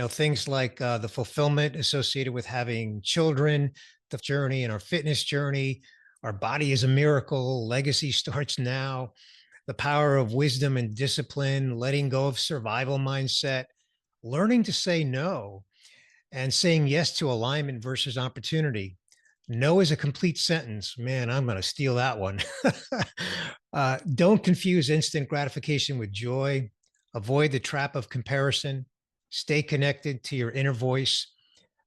things like the fulfillment associated with having children, the journey and our fitness journey, our body is a miracle, legacy starts now, the power of wisdom and discipline, letting go of survival mindset, learning to say no, and saying yes to alignment versus opportunity. No is a complete sentence. Man, I'm going to steal that one. Don't confuse instant gratification with joy. Avoid the trap of comparison. Stay connected to your inner voice.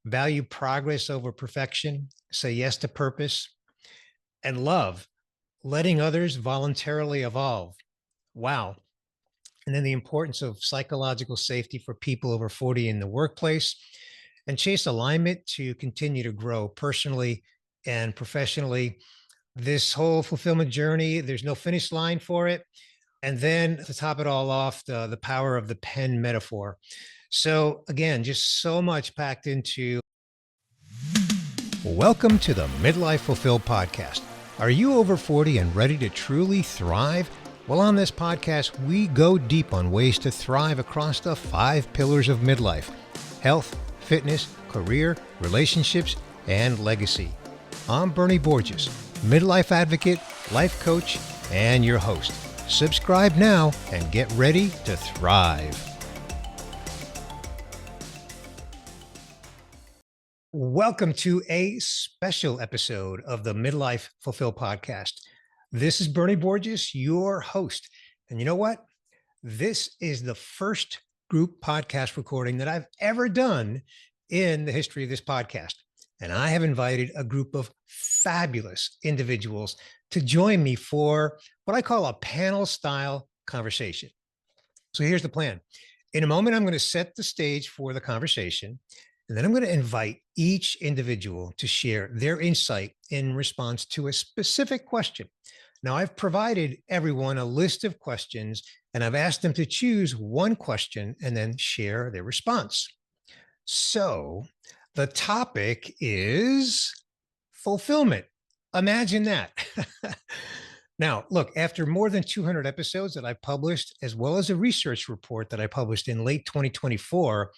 Value progress over perfection. Say yes to purpose. And love, letting others voluntarily evolve. Wow. And then the importance of psychological safety for people over 40 in the workplace, and chase alignment to continue to grow personally and professionally. This whole fulfillment journey, there's no finish line for it. And then to top it all off, the power of the pen metaphor. So again, just so much packed into. Welcome to the Midlife Fulfilled podcast. Are you over 40 and ready to truly thrive? Well, on this podcast, we go deep on ways to thrive across the 5 pillars of midlife: health, fitness, career, relationships, and legacy. I'm Bernie Borges, midlife advocate, life coach, and your host. Subscribe now and get ready to thrive. Welcome to a special episode of the Midlife Fulfilled podcast. This is Bernie Borges, your host. And you know what? This is the first group podcast recording that I've ever done in the history of this podcast. And I have invited a group of fabulous individuals to join me for what I call a panel style conversation. So here's the plan. In a moment, I'm going to set the stage for the conversation, and then I'm going to invite each individual to share their insight in response to a specific question. Now, I've provided everyone a list of questions, and I've asked them to choose one question and then share their response. So the topic is fulfillment. Imagine that. Now, look, after more than 200 episodes that I published, as well as a research report that I published in late 2024,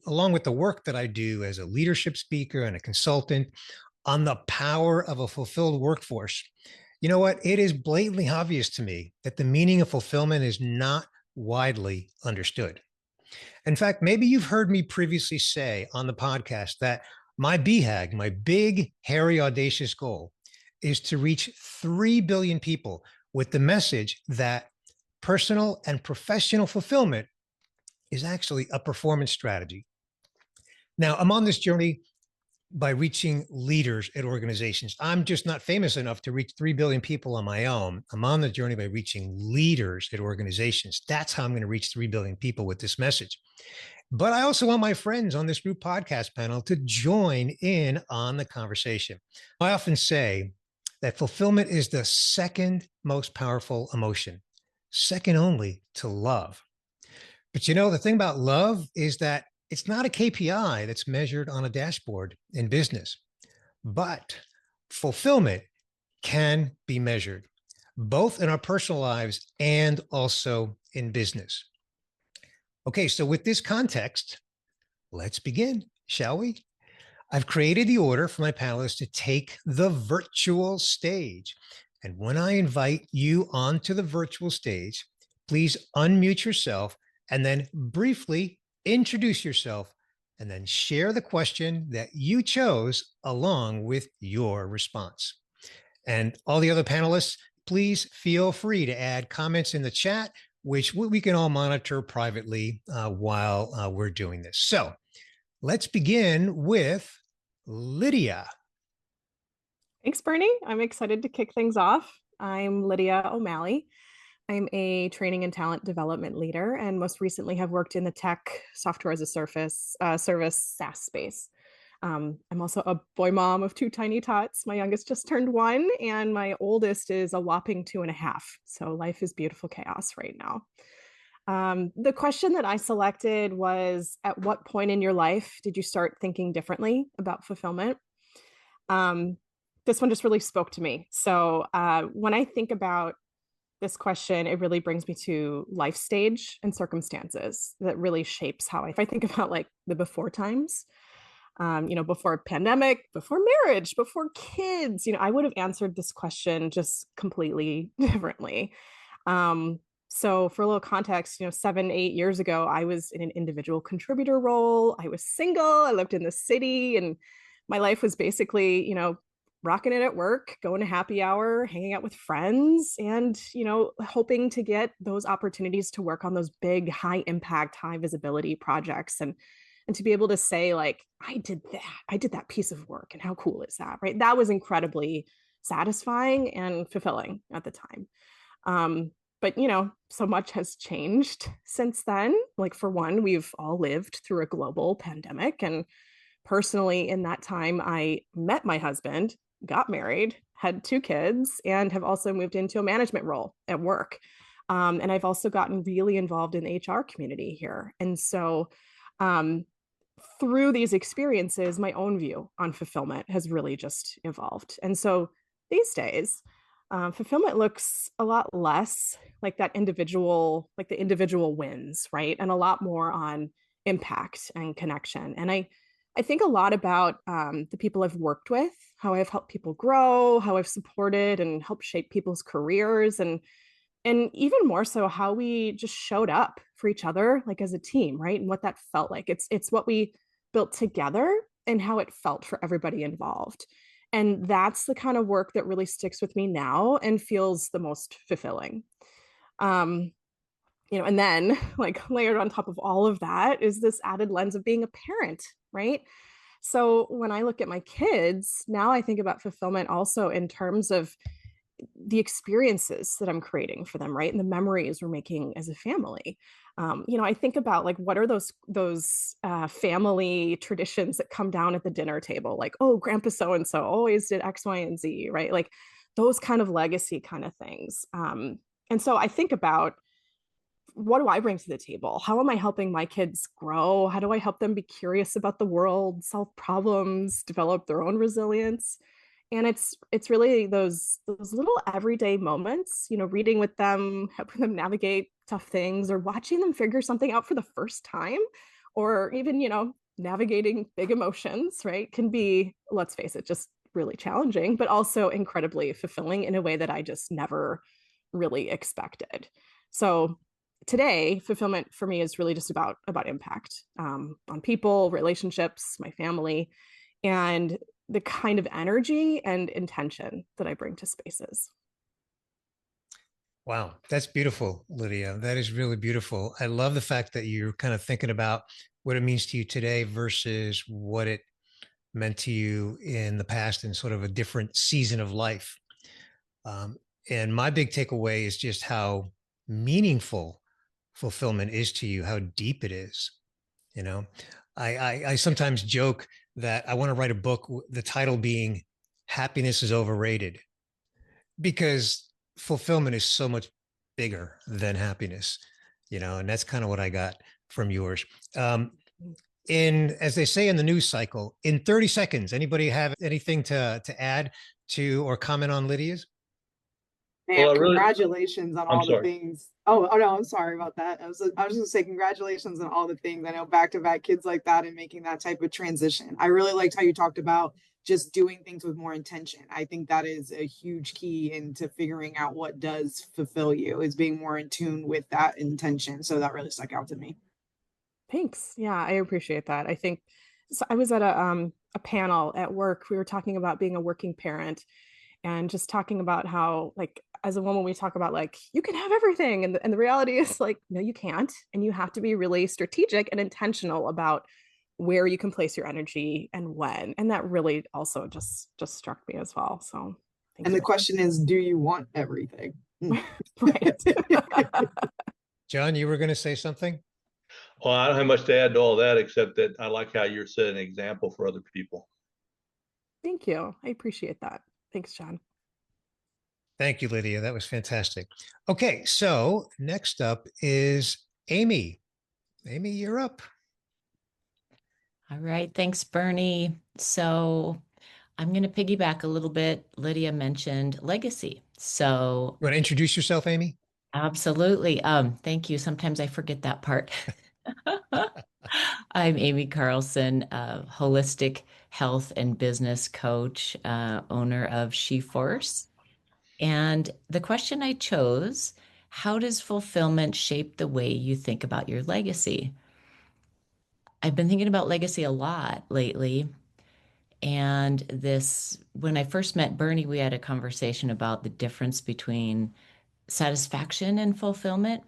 along with the work that I do as a leadership speaker and a consultant on the power of a fulfilled workforce, you know what? It is blatantly obvious to me that the meaning of fulfillment is not widely understood. In fact, maybe you've heard me previously say on the podcast that my BHAG, my big, hairy, audacious goal, is to reach 3 billion people with the message that personal and professional fulfillment is actually a performance strategy. Now, I'm on this journey by reaching leaders at organizations. I'm just not famous enough to reach 3 billion people on my own. I'm on the journey by reaching leaders at organizations. That's how I'm going to reach 3 billion people with this message. But I also want my friends on this group podcast panel to join in on the conversation. I often say that fulfillment is the second most powerful emotion, second only to love. But you know, the thing about love is that it's not a KPI that's measured on a dashboard in business, but fulfillment can be measured both in our personal lives and also in business. Okay, so with this context, let's begin, shall we? I've created the order for my panelists to take the virtual stage. And when I invite you onto the virtual stage, please unmute yourself and then briefly introduce yourself and then share the question that you chose along with your response. And all the other panelists, please feel free to add comments in the chat, which we can all monitor privately while we're doing this. So let's begin with Lydia. Thanks, Bernie. I'm excited to kick things off. I'm Lydia O'Malley. I'm a training and talent development leader, and most recently have worked in the tech software as a service SaaS space. I'm also a boy mom of 2 tiny tots. My youngest just turned 1, and my oldest is a whopping 2.5. So life is beautiful chaos right now. The question that I selected was, at what point in your life did you start thinking differently about fulfillment? This one just really spoke to me. So when I think about this question, it really brings me to life stage and circumstances that really shapes how if I think about like the before times, before pandemic, before marriage, before kids, I would have answered this question just completely differently. So for a little context, 7, 8 years ago, I was in an individual contributor role. I was single. I lived in the city, and my life was basically, rocking it at work, going to happy hour, hanging out with friends, and, hoping to get those opportunities to work on those big, high impact, high visibility projects. And to be able to say, like, I did that piece of work, and how cool is that, right? That was incredibly satisfying and fulfilling at the time. But so much has changed since then. Like, for one, we've all lived through a global pandemic, and personally in that time I met my husband, got married, had 2 kids, and have also moved into a management role at work. And I've also gotten really involved in the HR community here. And so through these experiences, my own view on fulfillment has really just evolved. And so these days, fulfillment looks a lot less like the individual wins, right? And a lot more on impact and connection. And I think a lot about the people I've worked with, how I've helped people grow, how I've supported and helped shape people's careers, and even more so how we just showed up for each other, like as a team, right? And what that felt like. It's what we built together and how it felt for everybody involved. And that's the kind of work that really sticks with me now and feels the most fulfilling. And then like layered on top of all of that is this added lens of being a parent, right? So when I look at my kids, now I think about fulfillment also in terms of the experiences that I'm creating for them, right? And the memories we're making as a family. I think about like, what are those family traditions that come down at the dinner table? Like, oh, grandpa so-and-so always did X, Y, and Z, right? Like those kind of legacy kind of things. And so I think about, what do I bring to the table? How am I helping my kids grow? How do I help them be curious about the world, solve problems, develop their own resilience? And it's really those little everyday moments, reading with them, helping them navigate tough things, or watching them figure something out for the first time, or even, navigating big emotions, right? Can be, let's face it, just really challenging, but also incredibly fulfilling in a way that I just never really expected. So today, fulfillment for me is really just about impact, on people, relationships, my family, and the kind of energy and intention that I bring to spaces. Wow, that's beautiful, Lydia. That is really beautiful. I love the fact that you're kind of thinking about what it means to you today versus what it meant to you in the past in sort of a different season of life. And my big takeaway is just how meaningful fulfillment is to you, how deep it is. You know, I sometimes joke that I want to write a book, the title being Happiness is Overrated, because fulfillment is so much bigger than happiness, and that's kind of what I got from yours. In, as they say in the news cycle, in 30 seconds, anybody have anything to add to or comment on Lydia's? Well, Congratulations on I'm all the sorry. things. Oh no, I'm sorry about that. I was just gonna say congratulations on all the things. I know back-to-back kids like that and making that type of transition. I really liked how you talked about just doing things with more intention. I think that is a huge key into figuring out what does fulfill you, is being more in tune with that intention. So that really stuck out to me. Thanks. Yeah, I appreciate that. I think so. I was at a panel at work. We were talking about being a working parent, and just talking about how, like, as a woman, we talk about like, you can have everything, and the reality is like, no, you can't, and you have to be really strategic and intentional about where you can place your energy and when. And that really also just struck me as well. So thank And the you. question is, do you want everything? Right. John, you were going to say something? Well, I don't have much to add to all that, except that I like how you're setting an example for other people. Thank you. I appreciate that. Thanks, John. Thank you, Lydia. That was fantastic. Okay, so next up is Aimee. Aimee, you're up. All right. Thanks, Bernie. So I'm going to piggyback a little bit. Lydia mentioned legacy. So You want to introduce yourself, Aimee? absolutely. Thank you. Sometimes I forget that part. I'm Aimee Carlson, a holistic health and business coach, owner of SheForce. And the question I chose, how does fulfillment shape the way you think about your legacy? I've been thinking about legacy a lot lately. And when I first met Bernie, we had a conversation about the difference between satisfaction and fulfillment.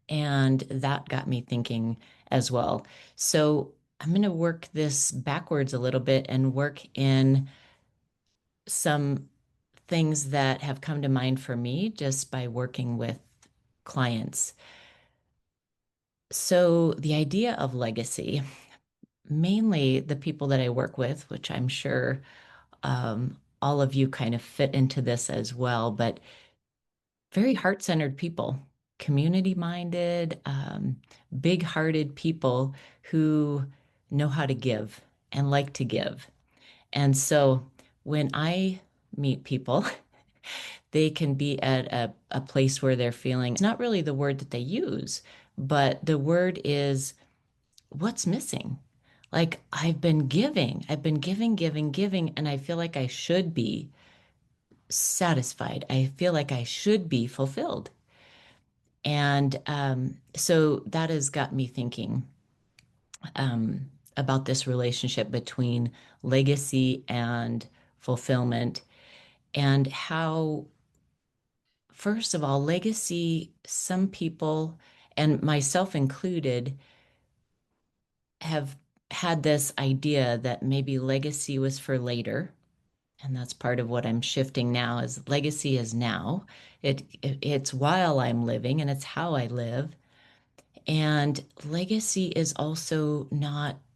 And that got me thinking as well. So I'm going to work this backwards a little bit and work in some things that have come to mind for me just by working with clients. So the idea of legacy, mainly the people that I work with, which I'm sure all of you kind of fit into this as well, but very heart-centered people, community-minded, big-hearted people who know how to give and like to give. And so when I meet people, they can be at a place where they're feeling, it's not really the word that they use, but the word is what's missing. Like I've been giving, giving, and I feel like I should be satisfied. I feel like I should be fulfilled. And so that has got me thinking about this relationship between legacy and fulfillment, and how, first of all, legacy, some people, and myself included, have had this idea that maybe legacy was for later. And that's part of what I'm shifting now is legacy is now. It's while I'm living and it's how I live. And legacy is also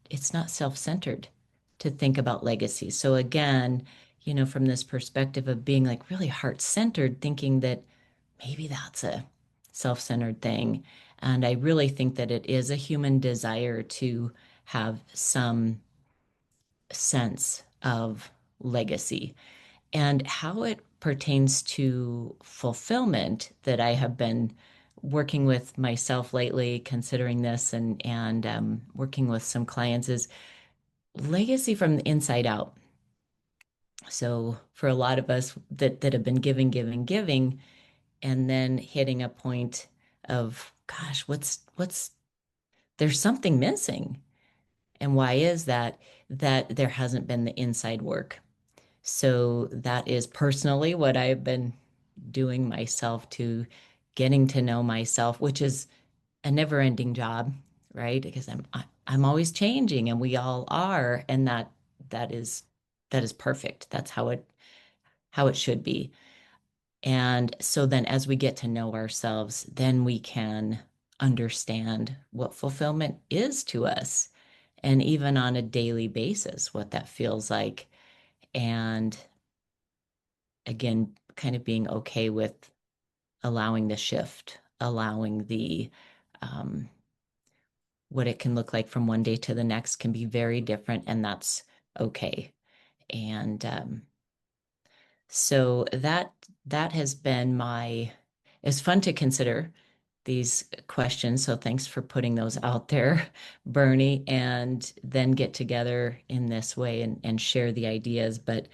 it's not self-centered to think about legacy. So again, from this perspective of being like really heart-centered, thinking that maybe that's a self-centered thing. And I really think that it is a human desire to have some sense of legacy. And how it pertains to fulfillment that I have been working with myself lately, considering this and working with some clients, is legacy from the inside out. So for a lot of us that have been giving, and then hitting a point of, gosh, there's something missing. And why is that? That there hasn't been the inside work. So that is personally what I've been doing myself, to getting to know myself, which is a never-ending job, right? Because I'm always changing, and we all are, and that is perfect. That's how it should be. And so then as we get to know ourselves, then we can understand what fulfillment is to us, and even on a daily basis, what that feels like. And again, kind of being okay with allowing the shift, allowing what it can look like from one day to the next can be very different, and that's okay. And so that has been it's fun to consider these questions. So thanks for putting those out there, Bernie, and then get together in this way and share the ideas. But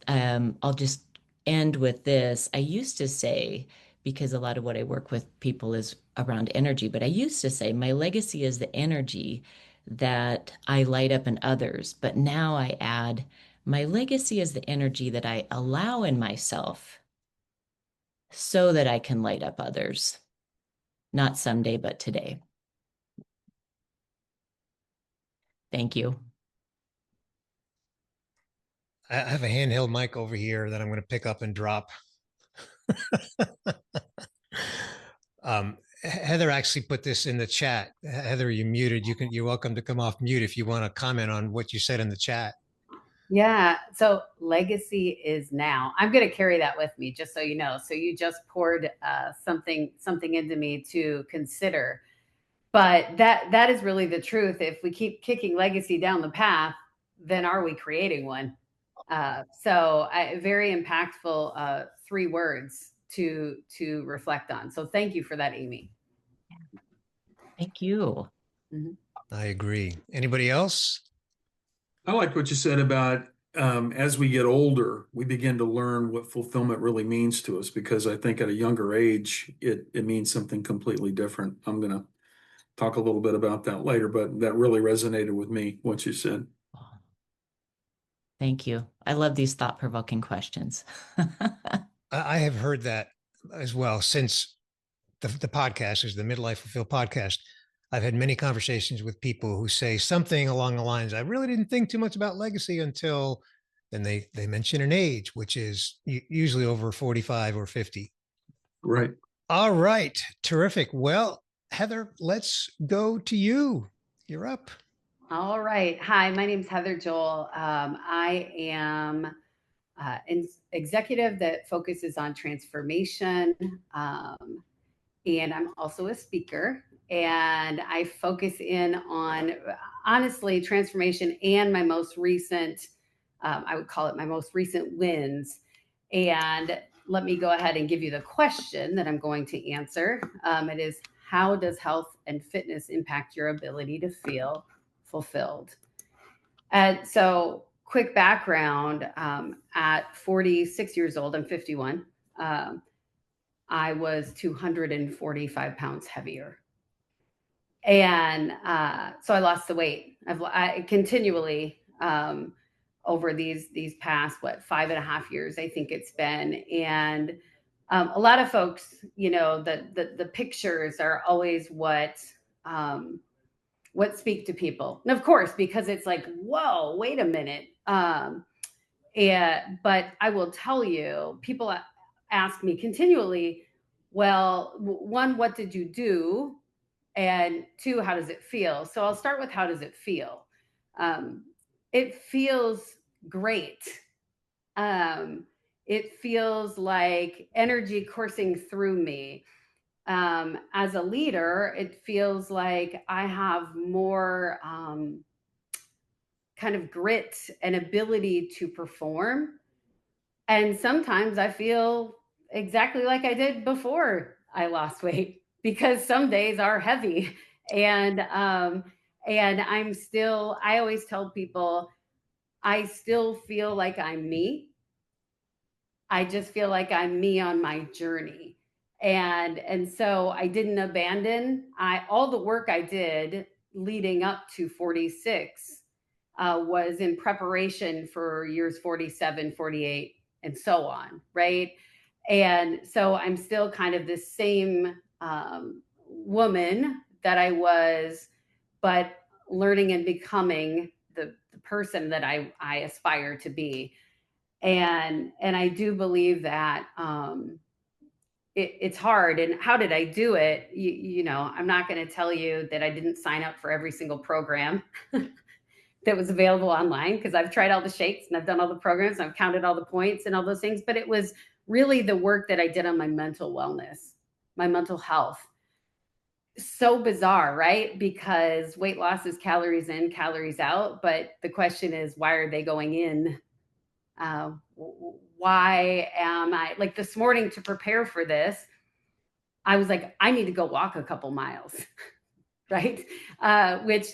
I'll just end with this. I used to say, because a lot of what I work with people is around energy, but I used to say my legacy is the energy that I light up in others. But now I add, my legacy is the energy that I allow in myself so that I can light up others. Not someday, but today. Thank you. I have a handheld mic over here that I'm going to pick up and drop. Heather actually put this in the chat. Heather, you're muted. You're welcome to come off mute if you want to comment on what you said in the chat. Yeah. So legacy is now. I'm going to carry that with me, just so you know. So you just poured something into me to consider. But that is really the truth. If we keep kicking legacy down the path, then are we creating one? Very impactful 3 words to reflect on. So thank you for that, Aimee. Thank you. Mm-hmm. I agree. Anybody else? I like what you said about as we get older, we begin to learn what fulfillment really means to us, because I think at a younger age, it means something completely different. I'm going to talk a little bit about that later, but that really resonated with me, what you said. Thank you. I love these thought-provoking questions. I have heard that as well since the podcast is the Midlife Fulfilled podcast. I've had many conversations with people who say something along the lines, I really didn't think too much about legacy until then they mention an age, which is usually over 45 or 50. Right. All right. Terrific. Well, Heather, let's go to you. You're up. All right. Hi, my name is Heather Johll. I am an executive that focuses on transformation. And I'm also a speaker. And I focus in on, honestly, transformation and my most recent, I would call it my most recent wins. And let me go ahead and give you the question that I'm going to answer. It is, how does health and fitness impact your ability to feel fulfilled? And so, quick background, at 46 years old, I'm 51, I was 245 pounds heavier. And so I lost the weight. I continually, over these past, 5.5 years, I think it's been. And a lot of folks, the pictures are always what speak to people. And of course, because it's like, whoa, wait a minute. But I will tell you, people ask me continually, well, 1, what did you do? And 2, how does it feel? So I'll start with, how does it feel? It feels great. It feels like energy coursing through me. As a leader, it feels like I have more kind of grit and ability to perform. And sometimes I feel exactly like I did before I lost weight, because some days are heavy. And I always tell people, I still feel like I'm me. I just feel like I'm me on my journey. And so I didn't abandon all the work I did leading up to 46 was in preparation for years 47, 48, and so on, right? And so I'm still kind of the same woman that I was, but learning and becoming the person that I aspire to be. And I do believe that it's hard. And how did I do it? I'm not going to tell you that I didn't sign up for every single program that was available online, because I've tried all the shakes and I've done all the programs and I've counted all the points and all those things. But it was really the work that I did on my mental wellness, my mental health. So bizarre, right? Because weight loss is calories in, calories out. But the question is, why are they going in? Why am I, like this morning to prepare for this, I was like, I need to go walk a couple miles, right? Which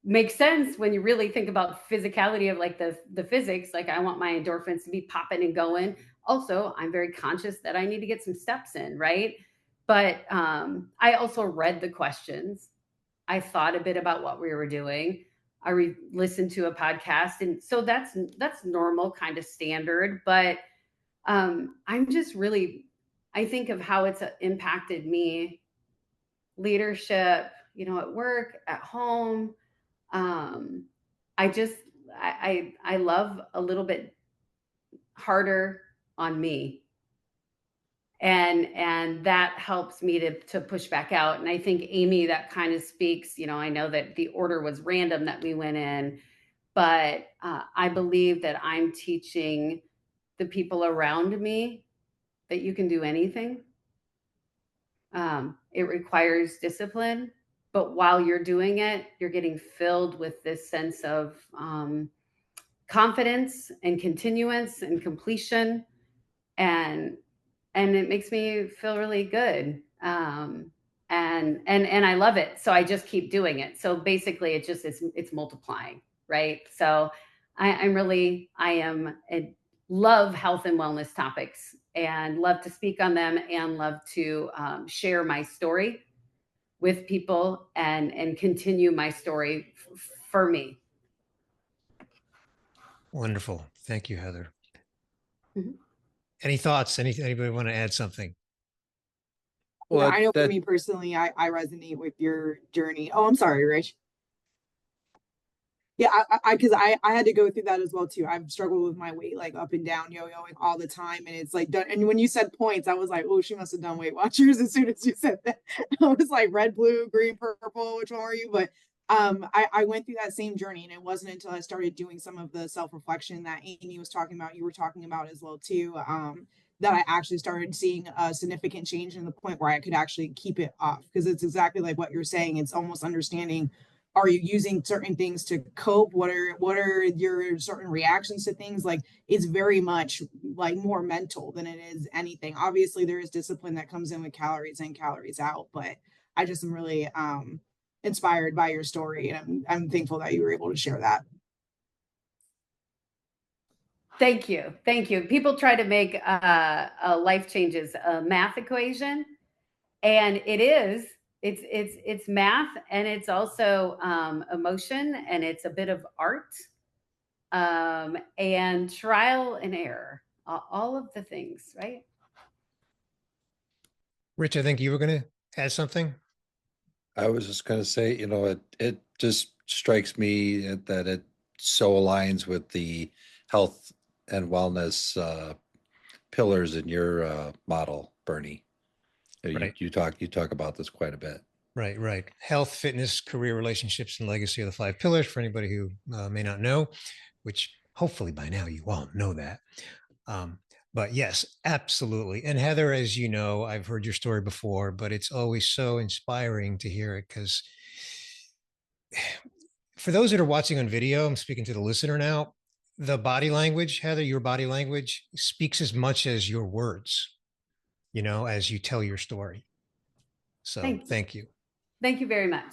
makes sense when you really think about physicality of like the physics. Like, I want my endorphins to be popping and going. Also, I'm very conscious that I need to get some steps in, right? But I also read the questions. I thought a bit about what we were doing. I listened to a podcast. And so that's normal, kind of standard. But I'm just really, I think of how it's impacted me, leadership, at work, at home. I love a little bit harder on me. And that helps me to push back out. And I think, Aimee, that kind of speaks, I know that the order was random that we went in, but I believe that I'm teaching the people around me that you can do anything. It requires discipline, but while you're doing it, you're getting filled with this sense of confidence and continuance and completion, and it makes me feel really good. And I love it. So I just keep doing it. So basically it's multiplying, right? So I love health and wellness topics, and love to speak on them, and love to share my story with people, and continue my story for me. Wonderful. Thank you, Heather. Mm-hmm. Any thoughts? Anybody want to add something? Well, I know for me personally, I resonate with your journey. Oh, I'm sorry, Rich. Yeah, because I had to go through that as well too. I've struggled with my weight, like up and down, yo-yoing all the time, and it's like done. And when you said points, I was like, oh, she must have done Weight Watchers as soon as you said that. I was like, red, blue, green, purple. Which one are you? But I went through that same journey, and it wasn't until I started doing some of the self-reflection that Aimee was talking about, you were talking about as well too, that I actually started seeing a significant change in the point where I could actually keep it off. Because it's exactly like what you're saying. It's almost understanding, are you using certain things to cope? What are your certain reactions to things? Like, it's very much like more mental than it is anything. Obviously there is discipline that comes in with calories in, calories out, but I just am really inspired by your story, and I'm thankful that you were able to share that. Thank you. People try to make life changes a math equation, and it is. It's math, and it's also emotion, and it's a bit of art, and trial and error, all of the things, right? Rich, I think you were going to add something. I was just going to say, it just strikes me that it so aligns with the health and wellness pillars in your model, Bernie. Right. You talk about this quite a bit. Right. Health, fitness, career, relationships, and legacy are the 5 pillars for anybody who may not know, which hopefully by now you all know that. But yes, absolutely. And Heather, as you know, I've heard your story before, but it's always so inspiring to hear it, because for those that are watching on video, I'm speaking to the listener now, the body language, Heather, your body language speaks as much as your words, as you tell your story. So thank you. Thank you very much.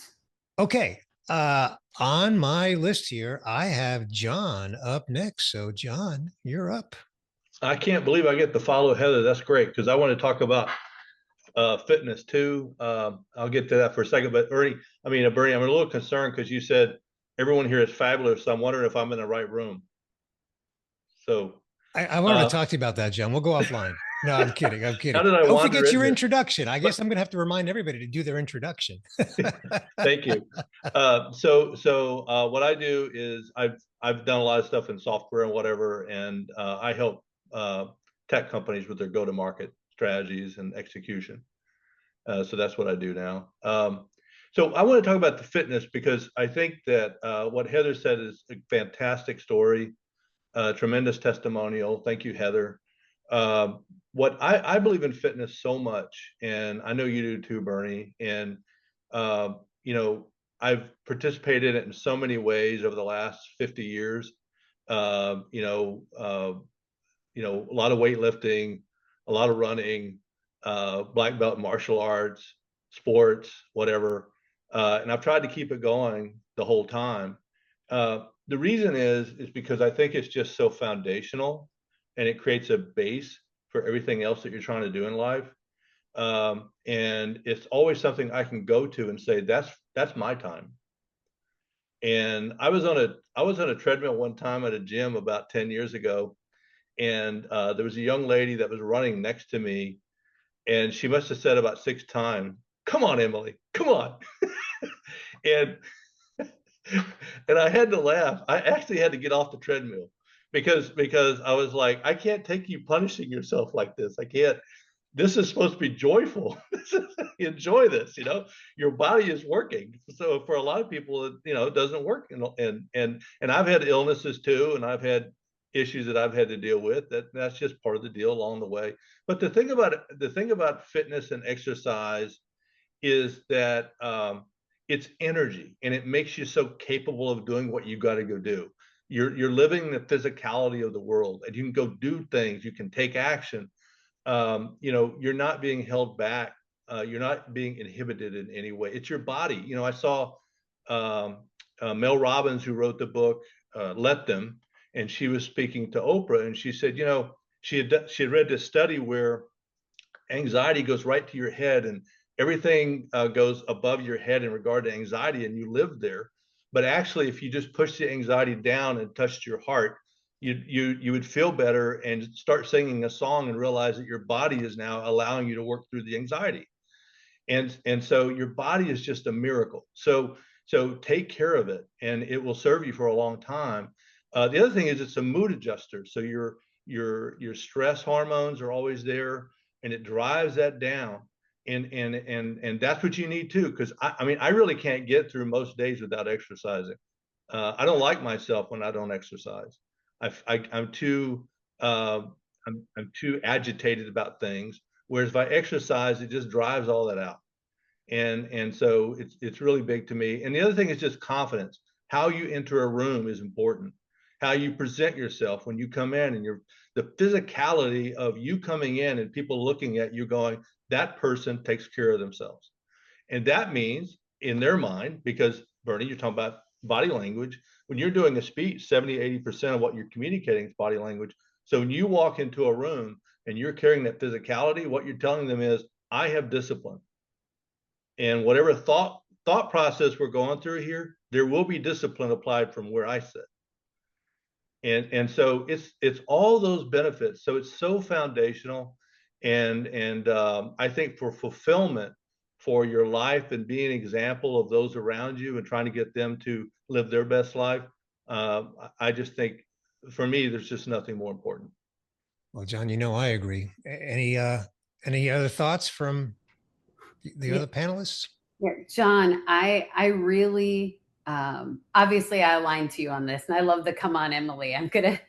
Okay. On my list here, I have John up next. So John, you're up. I can't believe I get to follow Heather. That's great, because I want to talk about fitness too. I'll get to that for a second. But Bernie, I'm a little concerned because you said everyone here is fabulous. So I'm wondering if I'm in the right room. So I wanted to talk to you about that, John. We'll go offline. No, I'm kidding. How did I Don't wander forget your in introduction. I guess I'm going to have to remind everybody to do their introduction. Thank you. So what I do is I've done a lot of stuff in software and whatever, and I help tech companies with their go-to-market strategies and execution. So that's what I do now. So I want to talk about the fitness, because I think that what Heather said is a fantastic story, tremendous testimonial. Thank you, Heather. What I believe in fitness so much, and I know you do too, Bernie, and I've participated in it in so many ways over the last 50 years. A lot of weightlifting, a lot of running, black belt martial arts, sports, whatever. And I've tried to keep it going the whole time. The reason is because I think it's just so foundational, and it creates a base for everything else that you're trying to do in life. And it's always something I can go to and say, that's my time. And I was on a treadmill one time at a gym about 10 years ago. And there was a young lady that was running next to me, and she must have said about 6 times, "Come on, Emily, come on." and I had to laugh. I actually had to get off the treadmill because I was like, I can't take you punishing yourself like this. I can't. This is supposed to be joyful. Enjoy this, your body is working. So for a lot of people, it doesn't work. And I've had illnesses too, and I've had issues that I've had to deal with. That's just part of the deal along the way. But the thing about fitness and exercise is that it's energy, and it makes you so capable of doing what you got to go do. you're living the physicality of the world, and you can go do things, you can take action. You're not being held back. You're not being inhibited in any way. It's your body. I saw Mel Robbins, who wrote the book Let Them, and she was speaking to Oprah, and she said, she had read this study where anxiety goes right to your head, and everything goes above your head in regard to anxiety, and you live there. But actually, if you just push the anxiety down and touched your heart, you would feel better and start singing a song and realize that your body is now allowing you to work through the anxiety. And so your body is just a miracle. So take care of it, and it will serve you for a long time. The other thing is it's a mood adjuster. So your stress hormones are always there, and it drives that down. And that's what you need too. Because I really can't get through most days without exercising. I don't like myself when I don't exercise. I'm too agitated about things. Whereas if I exercise, it just drives all that out. And so it's really big to me. And the other thing is just confidence. How you enter a room is important. How you present yourself when you come in, and the physicality of you coming in and people looking at you going, that person takes care of themselves. And that means in their mind, because Bernie, you're talking about body language. When you're doing a speech, 70-80% of what you're communicating is body language. So when you walk into a room and you're carrying that physicality, what you're telling them is, I have discipline. And whatever thought process we're going through here, there will be discipline applied from where I sit. And so it's all those benefits. So it's so foundational. And I think for fulfillment for your life and being an example of those around you and trying to get them to live their best life, I just think for me, there's just nothing more important. Well, John, I agree. Any other thoughts from the other panelists? Yeah, John, I really, obviously I align to you on this, and I love the "Come on, Emily." I'm gonna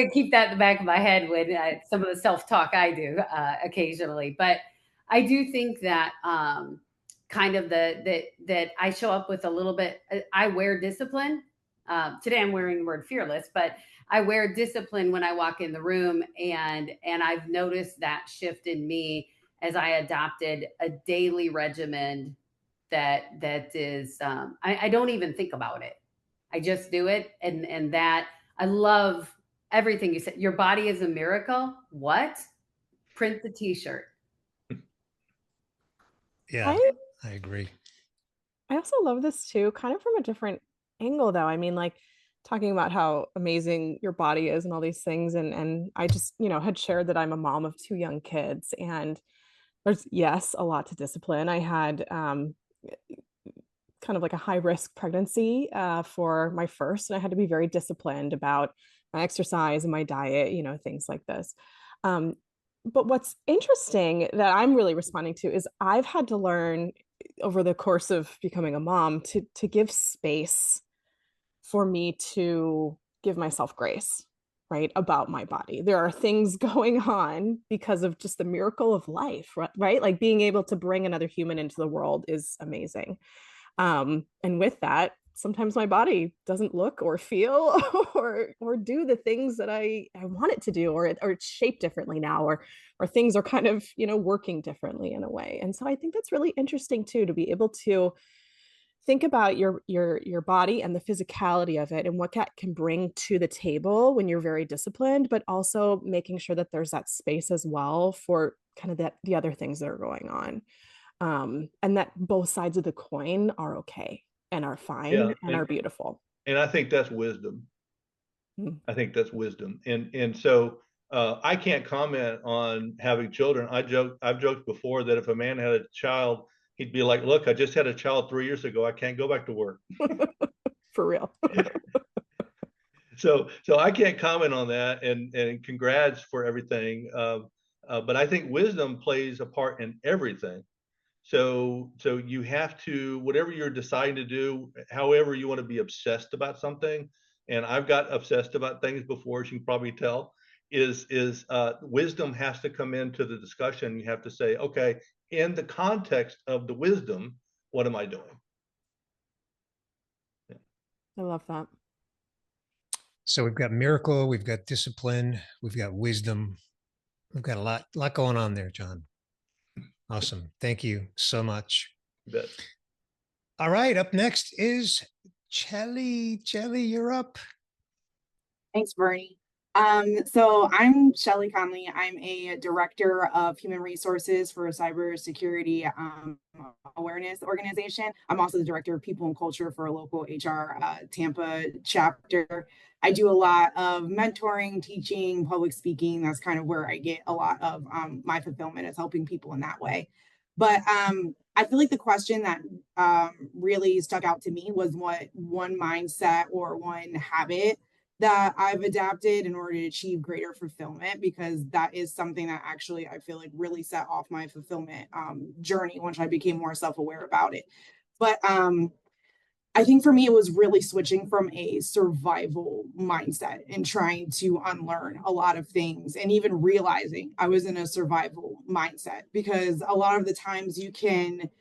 keep that in the back of my head with some of the self-talk I do occasionally. But I do think that kind of that I show up with a little bit. I wear discipline. Today I'm wearing the word fearless, but I wear discipline when I walk in the room, and I've noticed that shift in me as I adopted a daily regimen that is, I don't even think about it. I just do it. And that I love everything you said. Your body is a miracle. What? Print the t-shirt. Yeah, I agree. I also love this too, kind of from a different angle though. I mean, like talking about how amazing your body is and all these things. And I just, had shared that I'm a mom of 2 young kids, and there's, yes, a lot to discipline. I had kind of like a high risk pregnancy for my first, and I had to be very disciplined about my exercise and my diet, things like this. But what's interesting that I'm really responding to is I've had to learn over the course of becoming a mom to give space for me to give myself grace, right, about my body. There are things going on because of just the miracle of life, right? Like being able to bring another human into the world is amazing. And with that, sometimes my body doesn't look or feel or do the things that I want it to do, or it's shaped differently now, or things are kind of, working differently in a way. And so I think that's really interesting too, to be able to think about your body and the physicality of it and what that can bring to the table when you're very disciplined, but also making sure that there's that space as well for kind of the other things that are going on. And that both sides of the coin are okay and are fine and are beautiful. And I think that's wisdom. I think that's wisdom. And so I can't comment on having children. I've joked before that if a man had a child, he'd be like, look, I just had a child 3 years ago. I can't go back to work. For real. So I can't comment on that, and congrats for everything. But I think wisdom plays a part in everything. So you have to, whatever you're deciding to do, however you want to be obsessed about something, and I've got obsessed about things before, as you can probably tell, is wisdom has to come into the discussion. You have to say, okay, in the context of the wisdom, what am I doing? Yeah. I love that. So we've got miracle, we've got discipline, we've got wisdom. We've got a lot going on there, John. Awesome. Thank you so much. You bet. All right. Up next is Chelly. Chelly, you're up. Thanks, Bernie. So I'm Shelly Conley. I'm a director of human resources for a cybersecurity awareness organization. I'm also the director of people and culture for a local HR Tampa chapter. I do a lot of mentoring, teaching, public speaking. That's kind of where I get a lot of my fulfillment, is helping people in that way. But I feel like the question that really stuck out to me was what one mindset or one habit that I've adapted in order to achieve greater fulfillment, because that is something that actually I feel like really set off my fulfillment journey once I became more self-aware about it. But I think for me, it was really switching from a survival mindset and trying to unlearn a lot of things, and even realizing I was in a survival mindset, because a lot of the times you can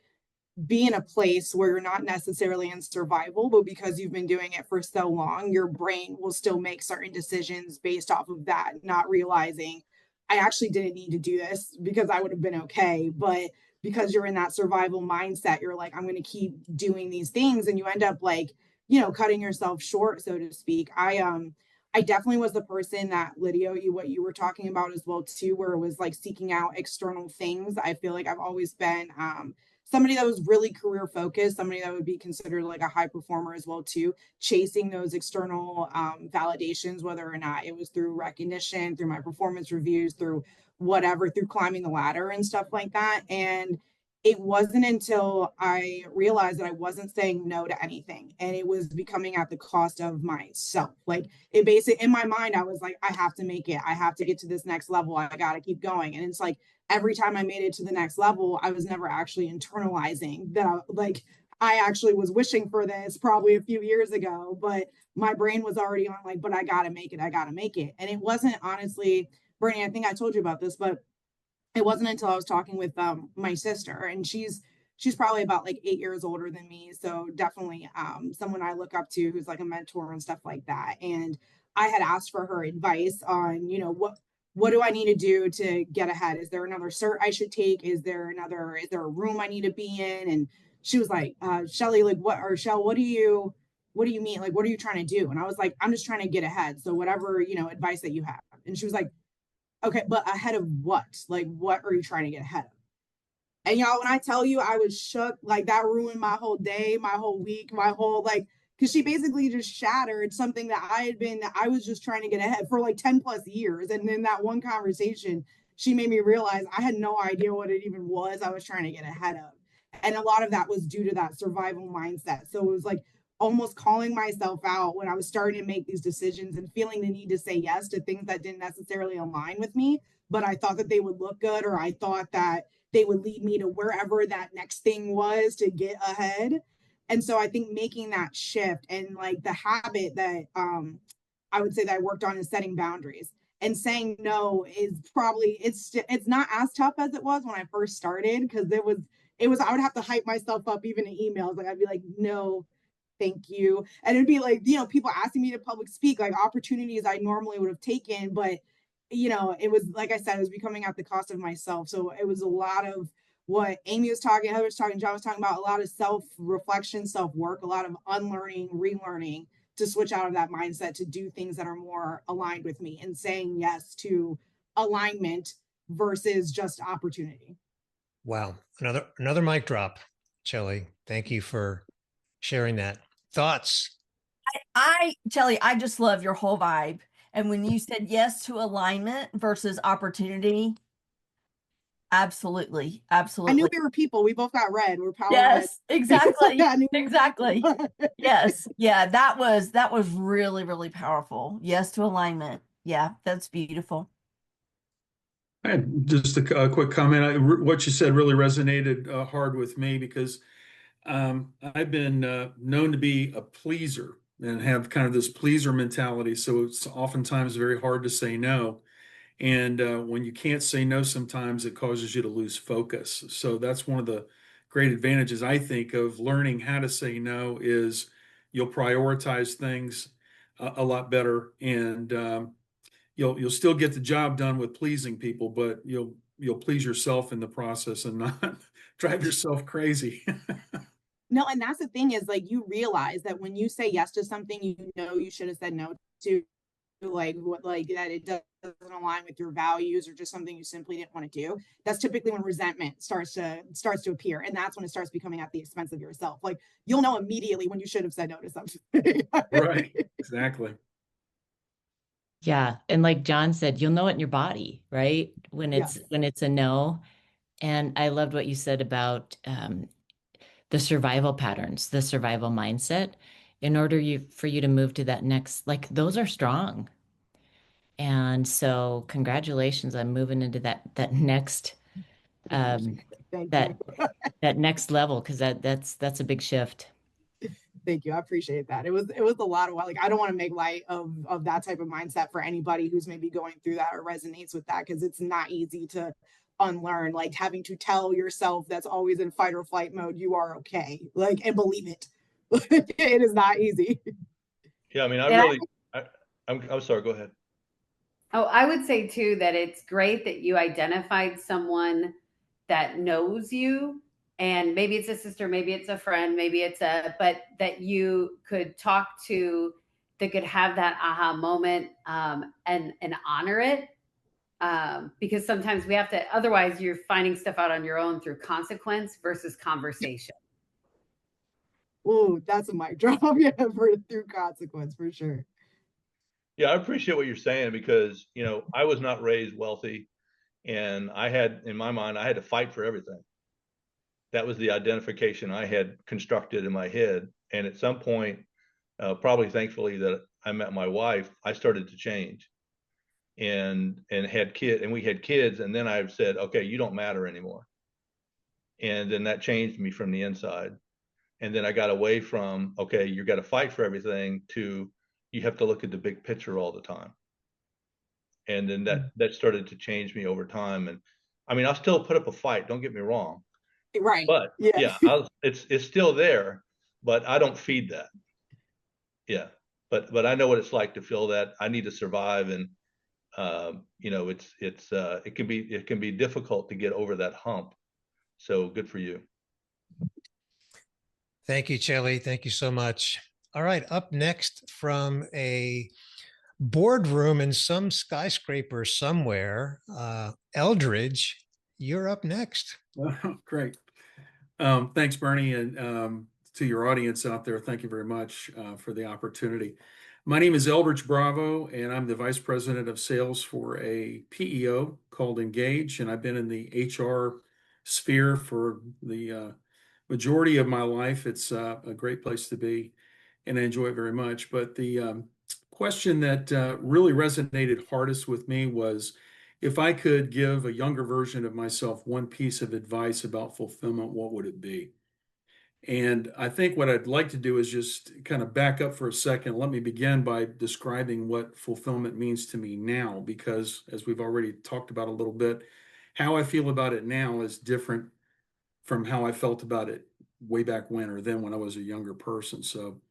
be in a place where you're not necessarily in survival, but because you've been doing it for so long, your brain will still make certain decisions based off of that, not realizing I actually didn't need to do this because I would have been okay. But because you're in that survival mindset, you're like, I'm going to keep doing these things. And you end up like, cutting yourself short, so to speak. I definitely was the person that, Lydia, what you were talking about as well too, where it was like seeking out external things. I feel like I've always been somebody that was really career focused, somebody that would be considered like a high performer as well too, chasing those external validations, whether or not it was through recognition, through my performance reviews, through whatever, through climbing the ladder and stuff like that. And it wasn't until I realized that I wasn't saying no to anything, and it was becoming at the cost of myself. Like, it basically, in my mind, I was like, I have to make it. I have to get to this next level. I got to keep going. And it's like, every time I made it to the next level, I was never actually internalizing that I actually was wishing for this probably a few years ago, but my brain was already on like, but I got to make it. I got to make it. And it wasn't, honestly, Bernie, I think I told you about this, but it wasn't until I was talking with my sister, and she's probably about like 8 years older than me. So definitely someone I look up to, who's like a mentor and stuff like that. And I had asked for her advice on, what do I need to do to get ahead? Is there another cert I should take? Is there a room I need to be in? And she was like, Shelly, like Shell, what do you mean? Like, what are you trying to do? And I was like, I'm just trying to get ahead. So whatever, advice that you have. And she was like, okay, but ahead of what? Like, what are you trying to get ahead of? And when I tell you I was shook, like that ruined my whole day, my whole week, my whole because she basically just shattered something that I was just trying to get ahead for like 10 plus years. And in that one conversation, she made me realize I had no idea what it even was I was trying to get ahead of. And a lot of that was due to that survival mindset. So it was like almost calling myself out when I was starting to make these decisions and feeling the need to say yes to things that didn't necessarily align with me, but I thought that they would look good, or I thought that they would lead me to wherever that next thing was to get ahead. And so I think making that shift, and like the habit that I would say that I worked on, is setting boundaries. And saying no is probably, it's not as tough as it was when I first started, because it was I would have to hype myself up even in emails. Like, I'd be like, no, thank you. And it'd be like, people asking me to public speak, like opportunities I normally would have taken, but it was, like I said, it was becoming at the cost of myself. So it was a lot of what Aimee was talking, Heather was talking, John was talking about, a lot of self-reflection, self-work, a lot of unlearning, relearning, to switch out of that mindset to do things that are more aligned with me, and saying yes to alignment versus just opportunity. Wow. Another mic drop, Chelly. Thank you for sharing that. Thoughts? Chelly, I just love your whole vibe. And when you said yes to alignment versus opportunity, absolutely. I knew we were people. We both got red. We're power. Yes, red. exactly. Exactly. Yes. Yeah. That was really, really powerful. Yes to alignment. Yeah. That's beautiful. I had just a quick comment. What you said really resonated hard with me, because I've been known to be a pleaser and have kind of this pleaser mentality. So it's oftentimes very hard to say no. And when you can't say no, sometimes it causes you to lose focus. So that's one of the great advantages, I think, of learning how to say no, is you'll prioritize things. a lot better, and you'll still get the job done with pleasing people, but you'll please yourself in the process and not drive yourself crazy. No, and that's the thing, is like, you realize that when you say yes to something you know you should have said no to, like what, like that it doesn't align with your values, or just something you simply didn't want to do, that's typically when resentment starts to appear, and that's when it starts becoming at the expense of yourself. Like, you'll know immediately when you should have said no to something. Right, exactly. Yeah. And like John said, you'll know it in your body, right? When Yes. it's a no. And I loved what you said about the survival patterns, the survival mindset. In order for you to move to that next, like those are strong. And so congratulations on moving into that next Thank that you. that next level, because that's a big shift. Thank you. I appreciate that. It was a lot of, like, I don't want to make light of that type of mindset for anybody who's maybe going through that or resonates with that, because it's not easy to unlearn, like having to tell yourself that's always in fight or flight mode you are okay, like, and believe it. It is not easy. Yeah, I mean, I'm sorry, go ahead. Oh, I would say too that it's great that you identified someone that knows you, and maybe it's a sister, maybe it's a friend, maybe it's but that you could talk to, that could have that aha moment, and honor it. Because sometimes we have to, otherwise you're finding stuff out on your own through consequence versus conversation. Ooh, that's a mic drop. Yeah, through consequence, for sure. Yeah, I appreciate what you're saying, because, I was not raised wealthy, and in my mind, I had to fight for everything. That was the identification I had constructed in my head. And at some point, probably thankfully that I met my wife, I started to change and we had kids. And then I said, okay, you don't matter anymore. And then that changed me from the inside. And then I got away from, okay, you got to fight for everything, to you have to look at the big picture all the time. And then that started to change me over time. And I mean, I'll still put up a fight, don't get me wrong. Right. But yeah, it's still there, but I don't feed that. Yeah. But I know what it's like to feel that I need to survive. And it can be difficult to get over that hump. So good for you. Thank you, Chelly. Thank you so much. All right. Up next, from a boardroom in some skyscraper somewhere, Eldridge, you're up next. Great. Thanks, Bernie, and to your audience out there, thank you very much for the opportunity. My name is Eldridge Bravo, and I'm the Vice President of Sales for a PEO called Engage, and I've been in the HR sphere for the majority of my life. It's a great place to be, and I enjoy it very much. But the question that really resonated hardest with me was, if I could give a younger version of myself one piece of advice about fulfillment, what would it be? And I think what I'd like to do is just kind of back up for a second. Let me begin by describing what fulfillment means to me now, because as we've already talked about a little bit, how I feel about it now is different from how I felt about it way back when, or then when I was a younger person. So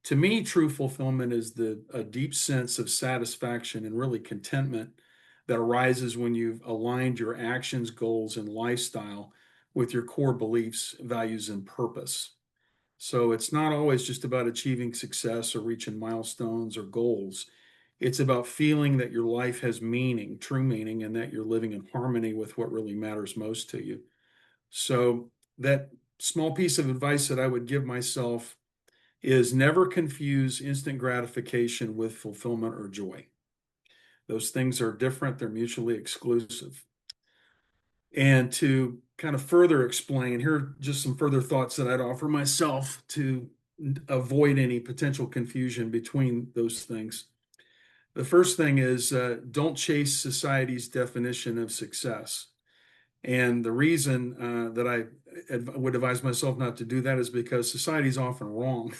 to me, true fulfillment is a deep sense of satisfaction and really contentment that arises when you've aligned your actions, goals, and lifestyle with your core beliefs, values, and purpose. So it's not always just about achieving success or reaching milestones or goals. It's about feeling that your life has meaning, true meaning, and that you're living in harmony with what really matters most to you. So that small piece of advice that I would give myself is never confuse instant gratification with fulfillment or joy. Those things are different, they're mutually exclusive. And to kind of further explain, here are just some further thoughts that I'd offer myself to avoid any potential confusion between those things. The first thing is don't chase society's definition of success. And the reason that I would advise myself not to do that is because society is often wrong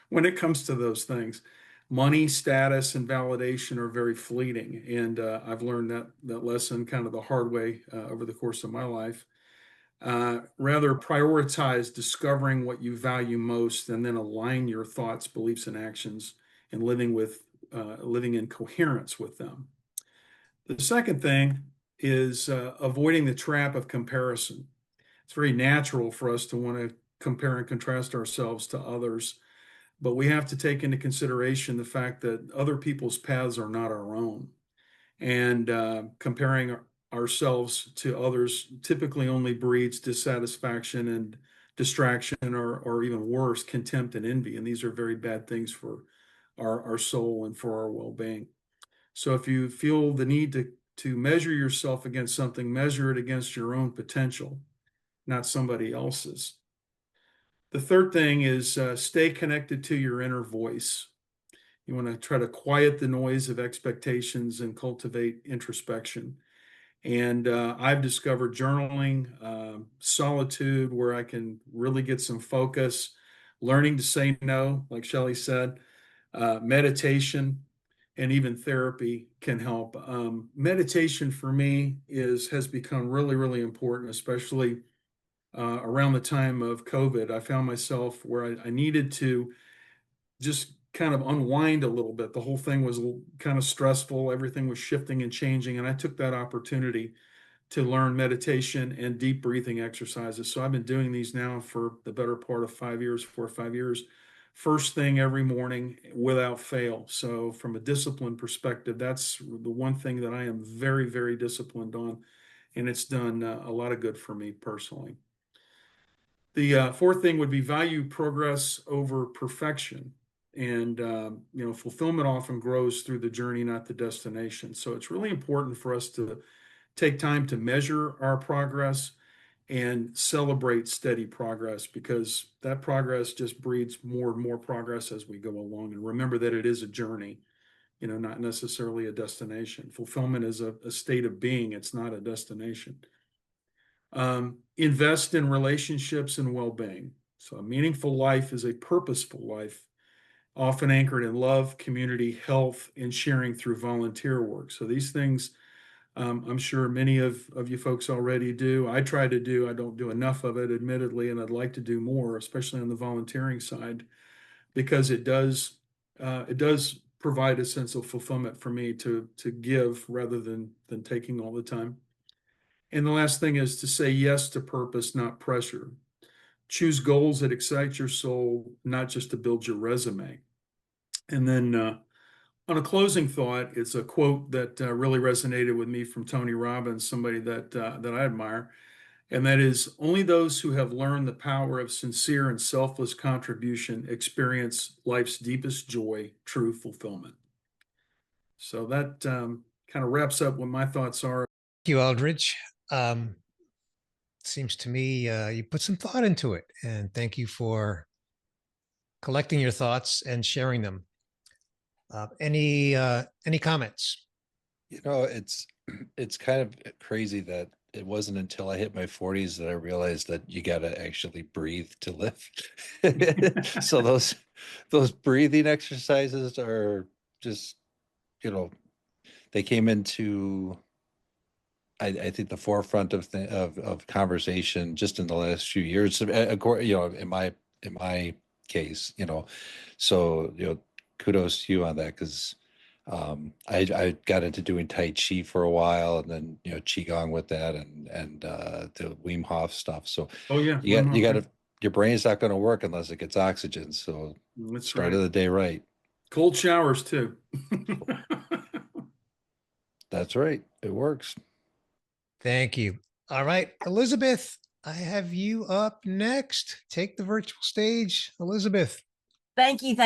when it comes to those things. Money, status, and validation are very fleeting. And I've learned that lesson kind of the hard way over the course of my life. Rather prioritize discovering what you value most, and then align your thoughts, beliefs, and actions and living in coherence with them. The second thing is avoiding the trap of comparison. It's very natural for us to want to compare and contrast ourselves to others, but we have to take into consideration the fact that other people's paths are not our own. And comparing ourselves to others typically only breeds dissatisfaction and distraction, or even worse, contempt and envy. And these are very bad things for our soul and for our well-being. So if you feel the need to measure yourself against something, measure it against your own potential, not somebody else's. The third thing is stay connected to your inner voice. You want to try to quiet the noise of expectations and cultivate introspection. And I've discovered journaling, solitude, where I can really get some focus, learning to say no, like Shelley said, meditation, and even therapy can help. Meditation for me has become really, really important, especially around the time of COVID. I found myself where I needed to just kind of unwind a little bit. The whole thing was kind of stressful. Everything was shifting and changing. And I took that opportunity to learn meditation and deep breathing exercises. So I've been doing these now for the better part of 4 or 5 years, first thing every morning without fail. So from a discipline perspective, that's the one thing that I am very, very disciplined on. And it's done a lot of good for me personally. The fourth thing would be value progress over perfection. And, fulfillment often grows through the journey, not the destination. So it's really important for us to take time to measure our progress and celebrate steady progress, because that progress just breeds more and more progress as we go along. And remember that it is a journey, not necessarily a destination. Fulfillment is a state of being. It's not a destination. Invest in relationships and well-being. So a meaningful life is a purposeful life, often anchored in love, community, health, and sharing through volunteer work. So these things, I'm sure many of you folks already do. I try to do. I don't do enough of it, admittedly, and I'd like to do more, especially on the volunteering side, because it does provide a sense of fulfillment for me to give rather than taking all the time. And the last thing is to say yes to purpose, not pressure. Choose goals that excite your soul, not just to build your resume. And then on a closing thought, it's a quote that really resonated with me from Tony Robbins, somebody that I admire. And that is, only those who have learned the power of sincere and selfless contribution experience life's deepest joy, true fulfillment. So that kind of wraps up what my thoughts are. Thank you, Aldridge. Seems to me you put some thought into it, and thank you for collecting your thoughts and sharing them. Any comments? It's kind of crazy that it wasn't until I hit my 40s that I realized that you got to actually breathe to live. So those breathing exercises are just, they came into, I think, the forefront of conversation just in the last few years. In my case, so kudos to you on that, because I got into doing Tai Chi for a while, and then Qigong with that, and the Wim Hof stuff. So you got to, your brain's not going to work unless it gets oxygen. So That's start of the day right. Cold showers too. That's right. It works. Thank you. All right, Elizabeth, I have you up next. Take the virtual stage, Elizabeth. Thank you,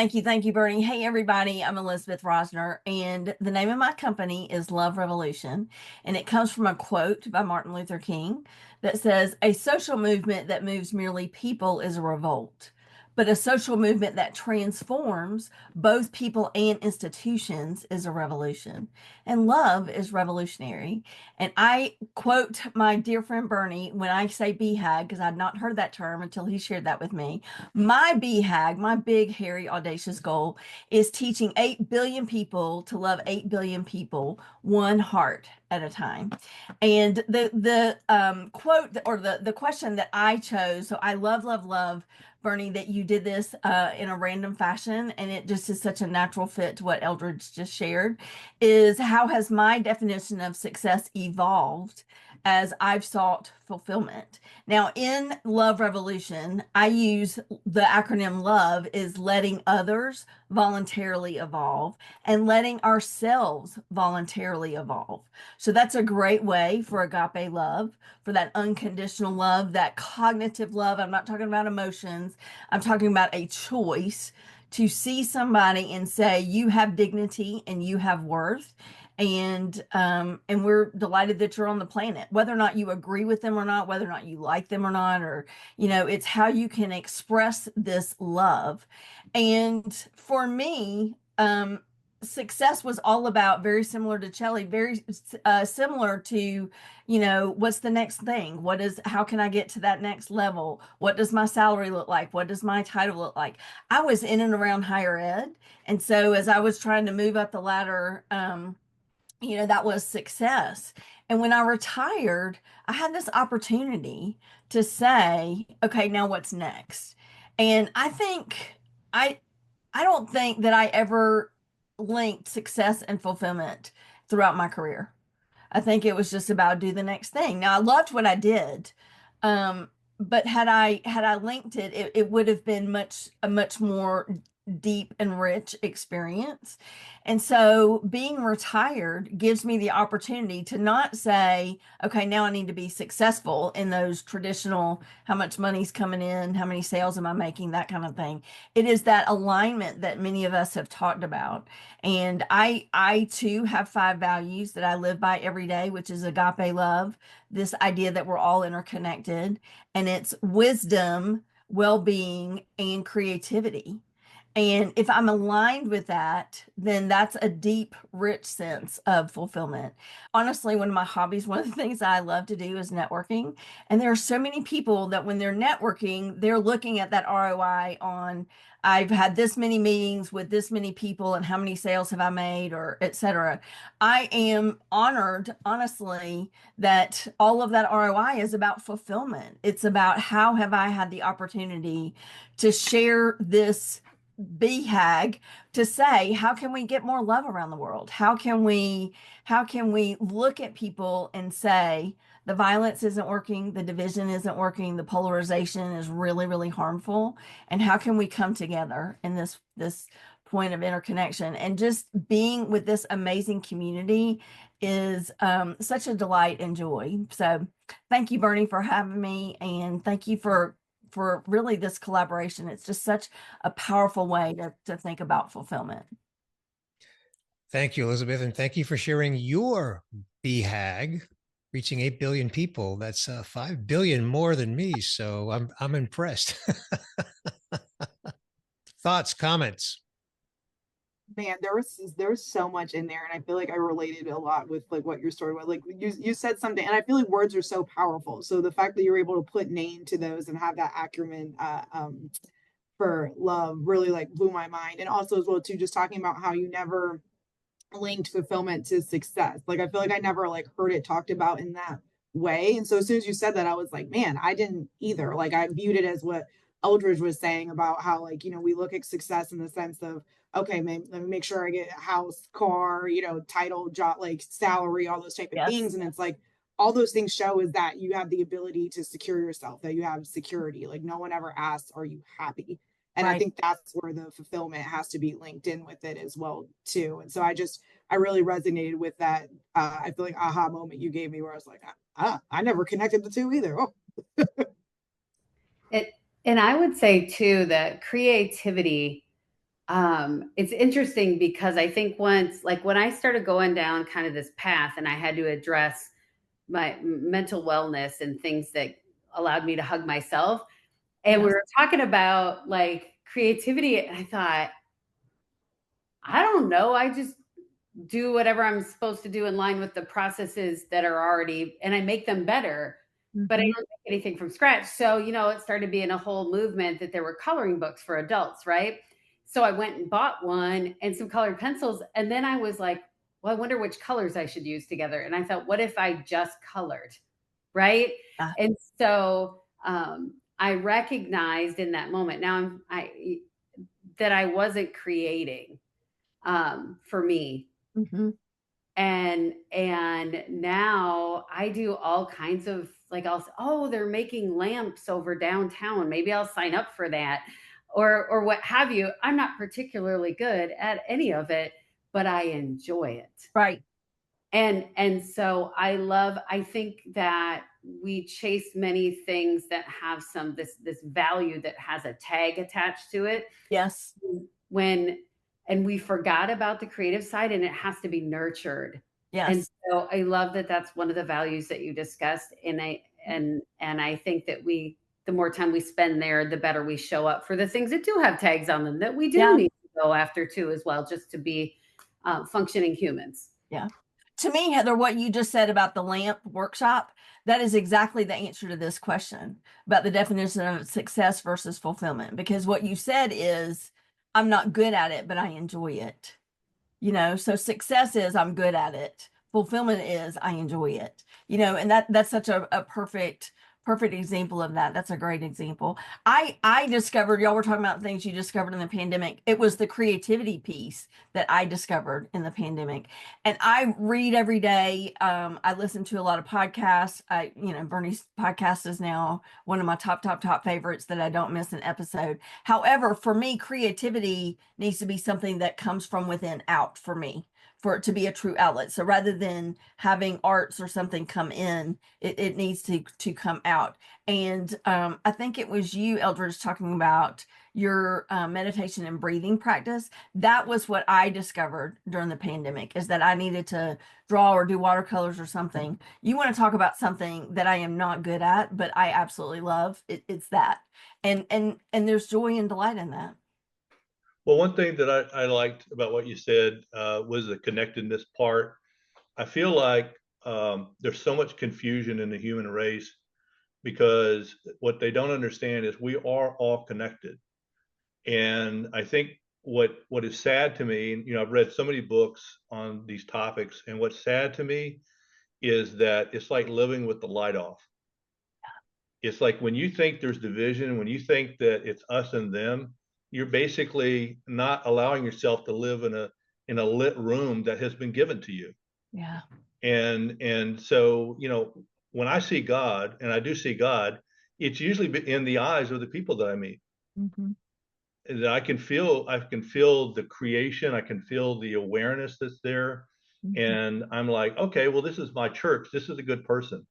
Bernie. Hey, everybody. I'm Elizabeth Rosner, and the name of my company is Love Revolution, and it comes from a quote by Martin Luther King that says, "A social movement that moves merely people is a revolt, but a social movement that transforms both people and institutions is a revolution." And love is revolutionary. And I quote my dear friend Bernie when I say BHAG, because I'd not heard that term until he shared that with me. My BHAG, my big, hairy, audacious goal, is teaching 8 billion people to love 8 billion people, one heart at a time. And the quote or the question that I chose, so I love, Bernie, that you did this in a random fashion, and it just is such a natural fit to what Eldridge just shared, is how has my definition of success evolved as I've sought fulfillment? Now, in Love Revolution, I use the acronym LOVE is letting others voluntarily evolve and letting ourselves voluntarily evolve. So that's a great way for agape love, for that unconditional love, that cognitive love. I'm not talking about emotions. I'm talking about a choice to see somebody and say, you have dignity and you have worth. And we're delighted that you're on the planet, whether or not you agree with them or not, whether or not you like them or not, or, it's how you can express this love. And for me, success was all about, very similar to Chelly, very similar to, what's the next thing? How can I get to that next level? What does my salary look like? What does my title look like? I was in and around higher ed. And so as I was trying to move up the ladder, that was success. And when I retired, I had this opportunity to say, okay, now what's next? And I don't think that I ever linked success and fulfillment throughout my career. I think it was just about do the next thing. Now I loved what I did. But had I linked it, it would have been a much more deep and rich experience. And so being retired gives me the opportunity to not say, okay, now I need to be successful in those traditional, how much money's coming in, how many sales am I making, that kind of thing. It is that alignment that many of us have talked about. And I too have 5 values that I live by every day, which is agape love, this idea that we're all interconnected, and it's wisdom, well-being, and creativity. And if I'm aligned with that, then that's a deep, rich sense of fulfillment. Honestly, one of my hobbies, one of the things I love to do is networking. And there are so many people that when they're networking, they're looking at that ROI on, I've had this many meetings with this many people and how many sales have I made, or et cetera. I am honored, honestly, that all of that ROI is about fulfillment. It's about how have I had the opportunity to share this BHAG to say, how can we get more love around the world? How can we look at people and say, the violence isn't working, the division isn't working, the polarization is really, really harmful. And how can we come together in this point of interconnection? And just being with this amazing community is such a delight and joy. So thank you, Bernie, for having me. And thank you for really this collaboration. It's just such a powerful way to think about fulfillment. Thank you, Elizabeth. And thank you for sharing your BHAG, reaching 8 billion people. That's 5 billion more than me. So I'm impressed. Thoughts, comments? Man, there was so much in there, and I feel like I related a lot with like what your story was. Like you said something, and I feel like words are so powerful. So the fact that you're able to put name to those and have that acronym for love really like blew my mind. And also as well too, just talking about how you never linked fulfillment to success. Like I feel like I never like heard it talked about in that way. And so as soon as you said that, I was like, man, I didn't either. Like I viewed it as what Eldridge was saying about how like, we look at success in the sense of, okay, man, let me make sure I get a house, car, title, job, like salary, all those type of things. And it's like, all those things show is that you have the ability to secure yourself, that you have security. Like no one ever asks, are you happy? And I think that's where the fulfillment has to be linked in with it as well too. And so I really resonated with that. I feel like aha moment you gave me where I was like, I never connected the two either. Oh. And I would say too, that creativity, it's interesting because I think once, like when I started going down kind of this path and I had to address my mental wellness and things that allowed me to hug myself. And we were talking about like creativity. And I thought, I don't know. I just do whatever I'm supposed to do in line with the processes that are already, and I make them better, but I don't make anything from scratch. So, it started being a whole movement that there were coloring books for adults, right? So I went and bought one and some colored pencils. And then I was like, well, I wonder which colors I should use together. And I thought, what if I just colored? Right. And so I recognized in that moment that I wasn't creating for me. Mm-hmm. And now I do all kinds of, like, they're making lamps over downtown. Maybe I'll sign up for that, or what have you. I'm not particularly good at any of it, but I enjoy it. Right. And so I think that we chase many things that have this value that has a tag attached to it. Yes. And we forgot about the creative side, and it has to be nurtured. Yes. And so I love that that's one of the values that you discussed. And I think that the more time we spend there, the better we show up for the things that do have tags on them that we do need to go after too, as well, just to be functioning humans. Yeah. To me, Heather, what you just said about the lamp workshop, that is exactly the answer to this question about the definition of success versus fulfillment. Because what you said is, I'm not good at it, but I enjoy it. So success is I'm good at it. Fulfillment is I enjoy it. And that's such a perfect example of that. That's a great example. I discovered, y'all were talking about things you discovered in the pandemic. It was the creativity piece that I discovered in the pandemic. And I read every day. I listen to a lot of podcasts. Bernie's podcast is now one of my top favorites that I don't miss an episode. However, for me, creativity needs to be something that comes from within out for me, for it to be a true outlet. So rather than having arts or something come in, it needs to come out. And I think it was you, Eldridge, talking about your meditation and breathing practice. That was what I discovered during the pandemic, is that I needed to draw or do watercolors or something. You want to talk about something that I am not good at, but I absolutely love. It's that. And there's joy and delight in that. Well, one thing that I liked about what you said was the connectedness part. I feel like there's so much confusion in the human race, because what they don't understand is we are all connected. And I think what is sad to me, I've read so many books on these topics, and what's sad to me is that it's like living with the light off. It's like when you think there's division, when you think that it's us and them, you're basically not allowing yourself to live in a lit room that has been given to you. Yeah. And so, when I see God, and I do see God, it's usually in the eyes of the people that I meet. Mm-hmm. And I can feel the creation, I can feel the awareness that's there. Mm-hmm. And I'm like, okay, well, this is my church. This is a good person.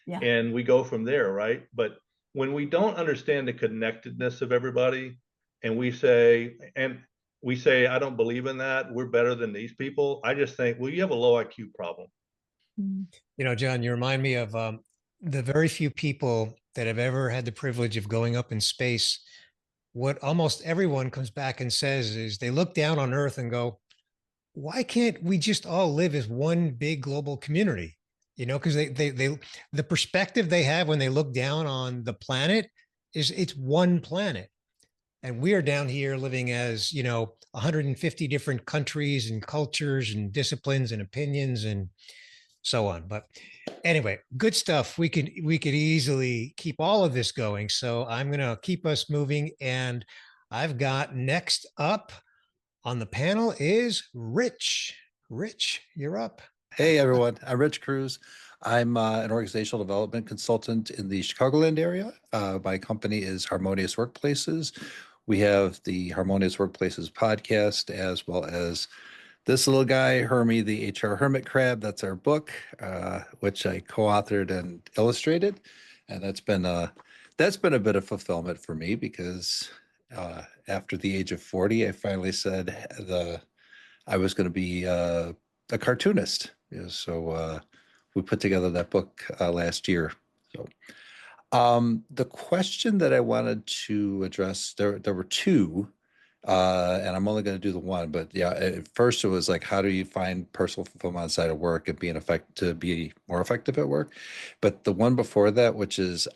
Yeah. And we go from there, right? But when we don't understand the connectedness of everybody, and we say, I don't believe in that, we're better than these people, I just think, well, you have a low IQ problem. John, you remind me of the very few people that have ever had the privilege of going up in space. What almost everyone comes back and says is they look down on Earth and go, why can't we just all live as one big global community? Because they the perspective they have when they look down on the planet is it's one planet. And we are down here living as, 150 different countries and cultures and disciplines and opinions and so on. But anyway, good stuff. We could easily keep all of this going. So I'm going to keep us moving. And I've got next up on the panel is Rich. Rich, you're up. Hey, everyone. I'm Rich Cruz. I'm an organizational development consultant in the Chicagoland area. My company is Harmonious Workplaces. We have the Harmonious Workplaces podcast, as well as this little guy, Hermie, the HR Hermit Crab. That's our book, which I co-authored and illustrated. And that's been a bit of fulfillment for me, because after the age of 40, I finally said I was going to be a cartoonist. So we put together that book last year. So the question that I wanted to address, there were two, and I'm only going to do the one. But yeah, at first it was like, how do you find personal fulfillment outside of work and to be more effective at work? But the one before that, which is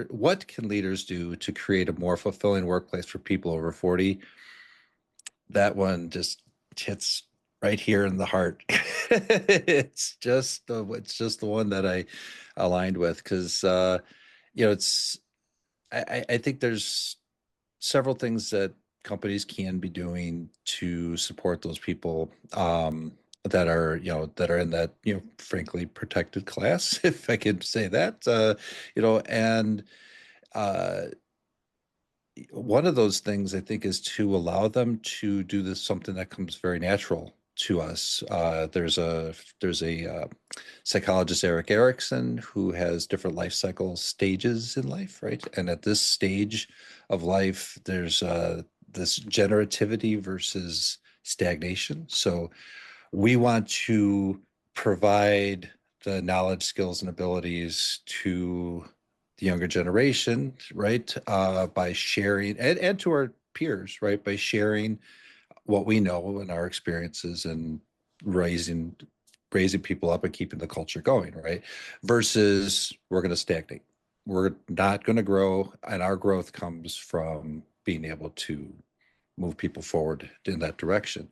what can leaders do to create a more fulfilling workplace for people over 40? That one just hits right here in the heart. It's just the one that I aligned with, because it's I think there's several things that companies can be doing to support those people that are in that frankly protected class, if I could say that. And uh, one of those things I think is to allow them to do this, something that comes very natural to us. There's a psychologist, Eric Erickson, who has different life cycle stages in life, right? And at this stage of life, there's this generativity versus stagnation. So we want to provide the knowledge, skills, and abilities to the younger generation, right? By sharing, and to our peers, right? By sharing what we know and our experiences, and raising people up and keeping the culture going, right? Versus we're going to stagnate. We're not going to grow, and our growth comes from being able to move people forward in that direction.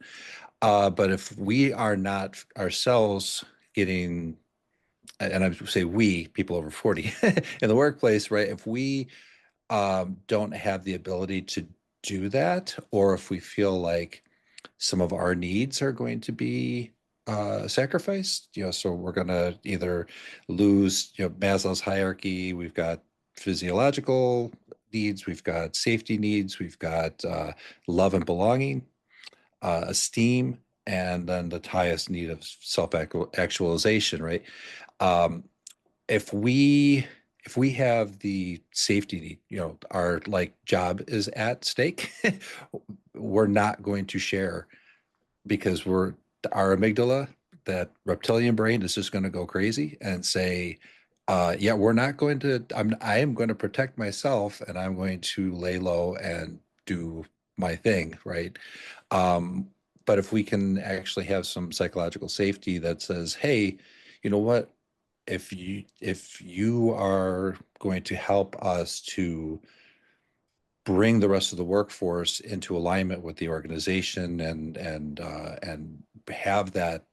But if we are not ourselves getting, and I would say we, people over 40 in the workplace, right? If we don't have the ability to do that, or if we feel like some of our needs are going to be sacrificed, so we're going to either lose, Maslow's hierarchy. We've got physiological needs, we've got safety needs, we've got love and belonging, esteem, and then the highest need of self-actualization, right? If we have the safety need, our job is at stake, we're not going to share, because our amygdala, that reptilian brain, is just going to go crazy and say, yeah, we're not going to, I am going to protect myself, and I'm going to lay low and do my thing, right? But if we can actually have some psychological safety that says, hey, you know what? If you are going to help us to bring the rest of the workforce into alignment with the organization, and have that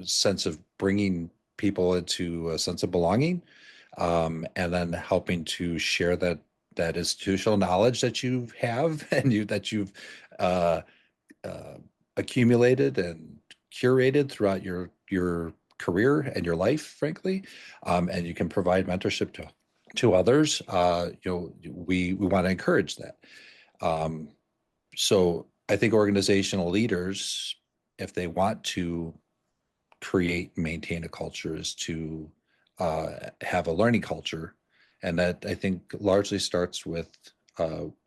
sense of bringing people into a sense of belonging, and then helping to share that institutional knowledge that you have, and you've uh, accumulated and curated throughout your career and your life, frankly, and you can provide mentorship to others. We want to encourage that. So I think organizational leaders, if they want to create and maintain a culture, is to have a learning culture, and that, I think, largely starts with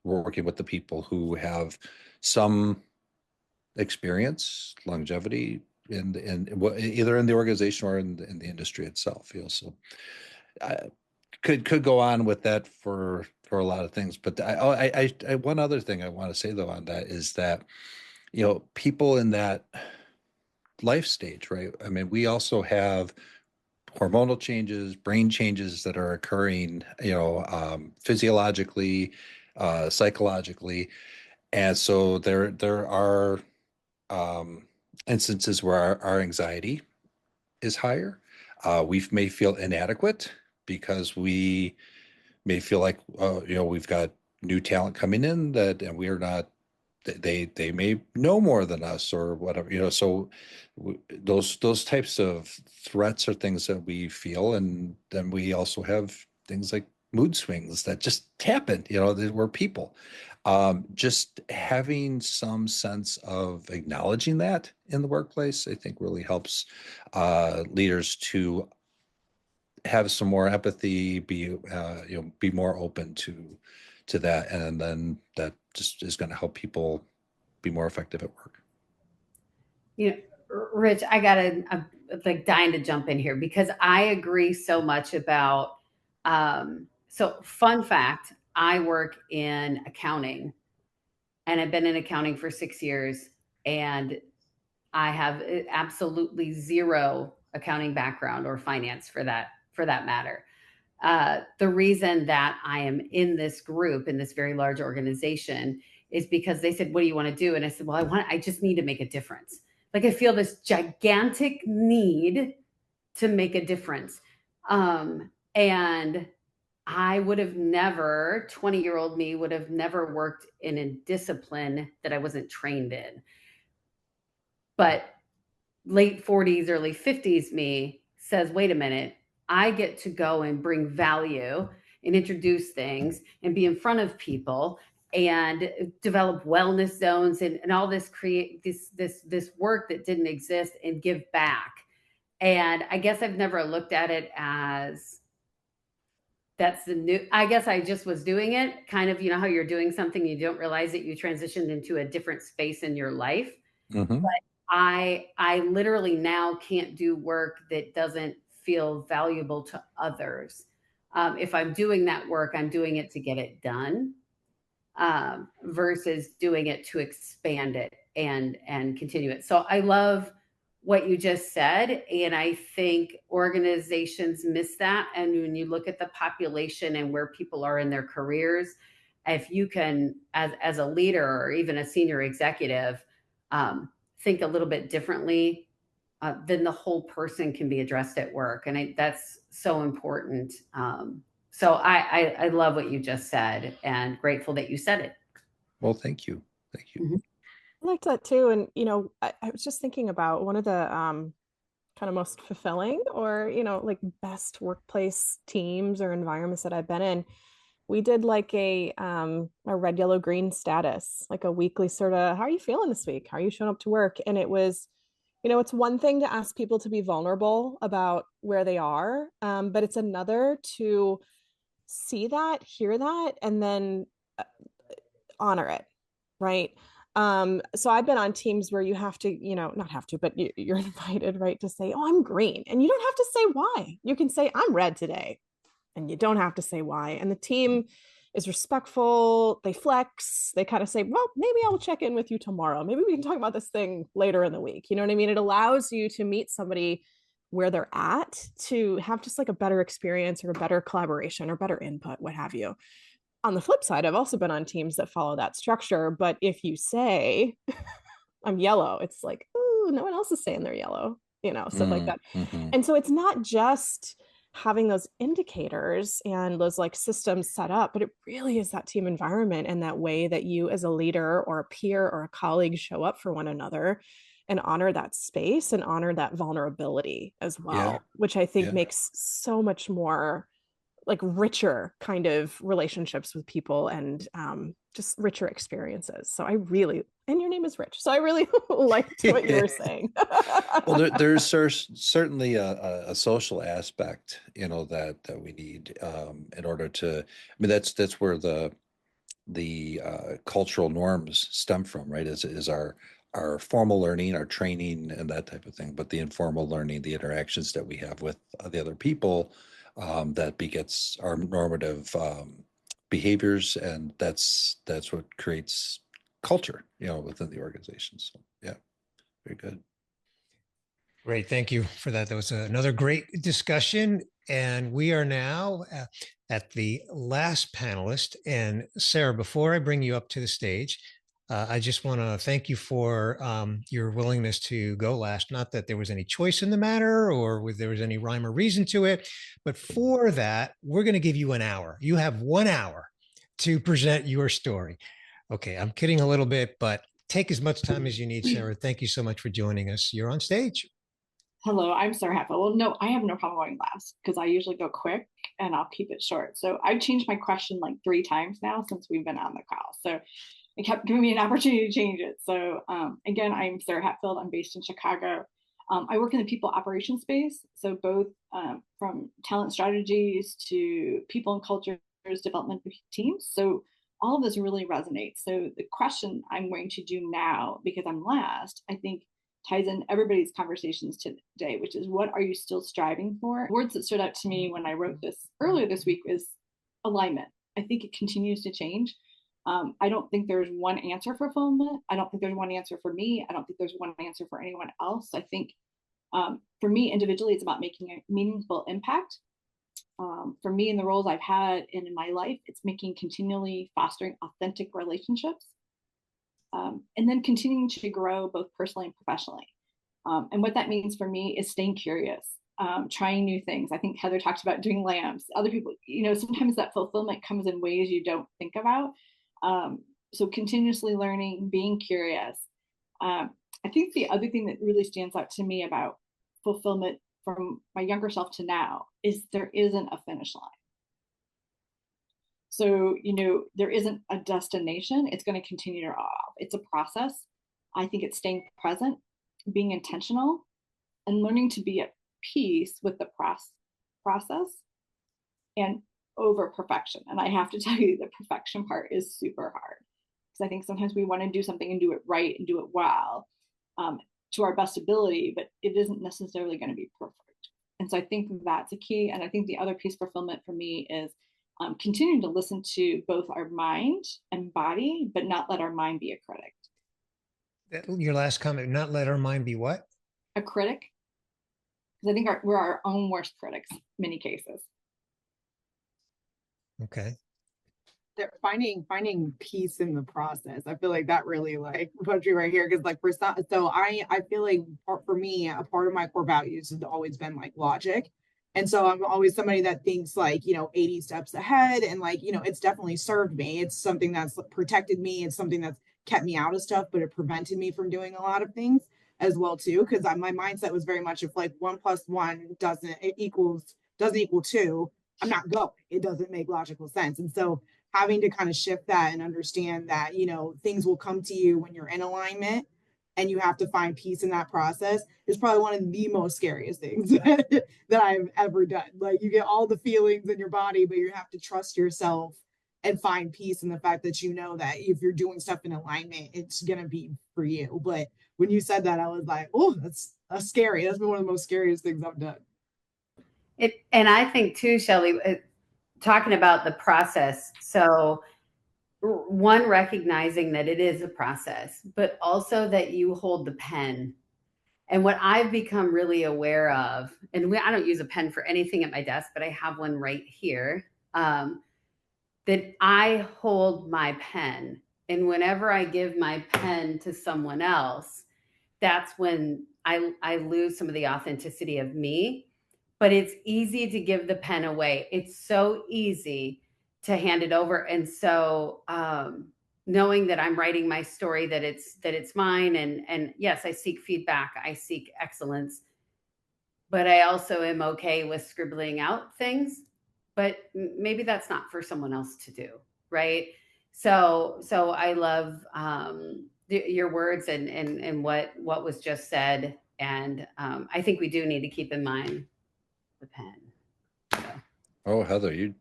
working with the people who have some experience, longevity either in the organization or in the industry itself. So I could go on with that for a lot of things, but I one other thing I want to say though on that is that people in that life stage, right? I mean, we also have hormonal changes, brain changes that are occurring, physiologically, psychologically, and so there are instances where our anxiety is higher. We may feel inadequate because we may feel like, we've got new talent coming in and we are not, they may know more than us or whatever, so those types of threats are things that we feel. And then we also have things like mood swings that just happen, we're people. Just having some sense of acknowledging that in the workplace, I think, really helps leaders to have some more empathy, be more open to that, and then that just is going to help people be more effective at work. Rich, I'm like dying to jump in here because I agree so much about. So, fun fact: I work in accounting, and I've been in accounting for 6 years, and I have absolutely zero accounting background or finance for that matter. The reason that I am in this group, in this very large organization, is because they said, "What do you want to do?" And I said, "Well, I just need to make a difference." Like I feel this gigantic need to make a difference. And I would have never, 20-year-old me would have never worked in a discipline that I wasn't trained in. But late 40s, early 50s me says, wait a minute, I get to go and bring value and introduce things and be in front of people and develop wellness zones and all this, create this work that didn't exist, and give back. And I guess I've never looked at it as that's the new, I guess I just was doing it kind of, you know, how you're doing something, you don't realize that you transitioned into a different space in your life. Mhm. But I literally now can't do work that doesn't feel valuable to others. If I'm doing that work, I'm doing it to get it done, versus doing it to expand it and continue it. So I love what you just said, and I think organizations miss that. And when you look at the population and where people are in their careers, if you can, as a leader or even a senior executive, think a little bit differently, then the whole person can be addressed at work. And that's so important. So I love what you just said, and grateful that you said it. Well, thank you. Thank you. Mhm. I liked that too. And, you know, I was just thinking about one of the kind of most fulfilling or, you know, like best workplace teams or environments that I've been in. We did like a red, yellow, green status, like a weekly sort of, how are you feeling this week? How are you showing up to work? And it was, you know, it's one thing to ask people to be vulnerable about where they are, but it's another to see that, hear that, and then honor it, right? So I've been on teams where you have to, you know, not have to, but you're invited, right, to say, oh, I'm green. And you don't have to say why. You can say, I'm red today. And you don't have to say why. And the team is respectful. They flex. They kind of say, well, maybe I'll check in with you tomorrow. Maybe we can talk about this thing later in the week. You know what I mean? It allows you to meet somebody where they're at, to have just like a better experience or a better collaboration or better input, what have you. On the flip side, I've also been on teams that follow that structure. But if you say, I'm yellow, it's like, oh, no one else is saying they're yellow, you know, stuff like that. Mm-hmm. And so it's not just having those indicators and those like systems set up, but it really is that team environment and that way that you as a leader or a peer or a colleague show up for one another and honor that space and honor that vulnerability as well, which I think makes so much more like richer kind of relationships with people and just richer experiences. So I really, and your name is Rich, so I really liked what you were saying. Well, there's certainly a social aspect, you know, that we need in order to. I mean, that's where the cultural norms stem from, right? Is our formal learning, our training, and that type of thing. But the informal learning, the interactions that we have with the other people, that begets our normative behaviors, and that's what creates culture, you know, within the organization. So yeah, very good. Great. Thank you for that. That was another great discussion. And we are now at the last panelist. And Sarah, before I bring you up to the stage, I just want to thank you for your willingness to go last. Not that there was any choice in the matter or there was any rhyme or reason to it, but for that, we're going to give you an hour. You have 1 hour to present your story. Okay, I'm kidding a little bit, but take as much time as you need, Sarah. Thank you so much for joining us. You're on stage. Hello, I'm Sarah Hatfield. Well, no, I have no problem going last because I usually go quick and I'll keep it short. So I've changed my question like 3 times now since we've been on the call. So it kept giving me an opportunity to change it. So again, I'm Sarah Hatfield. I'm based in Chicago. I work in the people operations space. So both from talent strategies to people and cultures, development of teams. So all of this really resonates. So the question I'm going to do now, because I'm last, I think ties in everybody's conversations today, which is what are you still striving for? Words that stood out to me when I wrote this earlier this week is alignment. I think it continues to change. I don't think there's one answer for fulfillment. I don't think there's one answer for me. I don't think there's one answer for anyone else. I think for me individually, it's about making a meaningful impact. For me, in the roles I've had in my life, it's making continually fostering authentic relationships. And then continuing to grow both personally and professionally. And what that means for me is staying curious, trying new things. I think Heather talked about doing lamps. Other people, sometimes that fulfillment comes in ways you don't think about. So continuously learning, being curious. I think the other thing that really stands out to me about fulfillment from my younger self to now is there isn't a finish line. So, there isn't a destination. It's going to continue to evolve. It's a process. I think it's staying present, being intentional, and learning to be at peace with the process and over perfection. And I have to tell you, the perfection part is super hard, because I think sometimes we want to do something and do it right and do it well, to our best ability, but it isn't necessarily going to be perfect. And so I think that's a key. And I think the other piece fulfillment for me is continuing to listen to both our mind and body, but not let our mind be a critic. Your last comment, not let our mind be what? A critic. Because I think we're our own worst critics in many cases. Okay. Finding peace in the process. I feel like that really puts you right here. Because I feel like for me, a part of my core values has always been logic. And so I'm always somebody that thinks 80 steps ahead, and it's definitely served me. It's something that's protected me. It's something that's kept me out of stuff, but it prevented me from doing a lot of things as well too. Because my mindset was very much if 1 + 1 doesn't equal 2, I'm not going. It doesn't make logical sense. And so having to kind of shift that and understand that, things will come to you when you're in alignment, and you have to find peace in that process is probably one of the most scariest things that I've ever done. You get all the feelings in your body, but you have to trust yourself and find peace in the fact that that if you're doing stuff in alignment, it's going to be for you. But when you said that, I was like, oh, that's scary. That's been one of the most scariest things I've done. And I think too, Shelley, talking about the process. So one, recognizing that it is a process, but also that you hold the pen. And what I've become really aware of, and I don't use a pen for anything at my desk, but I have one right here, that I hold my pen. And whenever I give my pen to someone else, that's when I lose some of the authenticity of me. But it's easy to give the pen away. It's so easy to hand it over. And so knowing that I'm writing my story, that it's mine, and yes, I seek feedback, I seek excellence, but I also am okay with scribbling out things, but maybe that's not for someone else to do, right? So I love your words and what was just said. And I think we do need to keep in mind the pen. So. Oh, Heather, you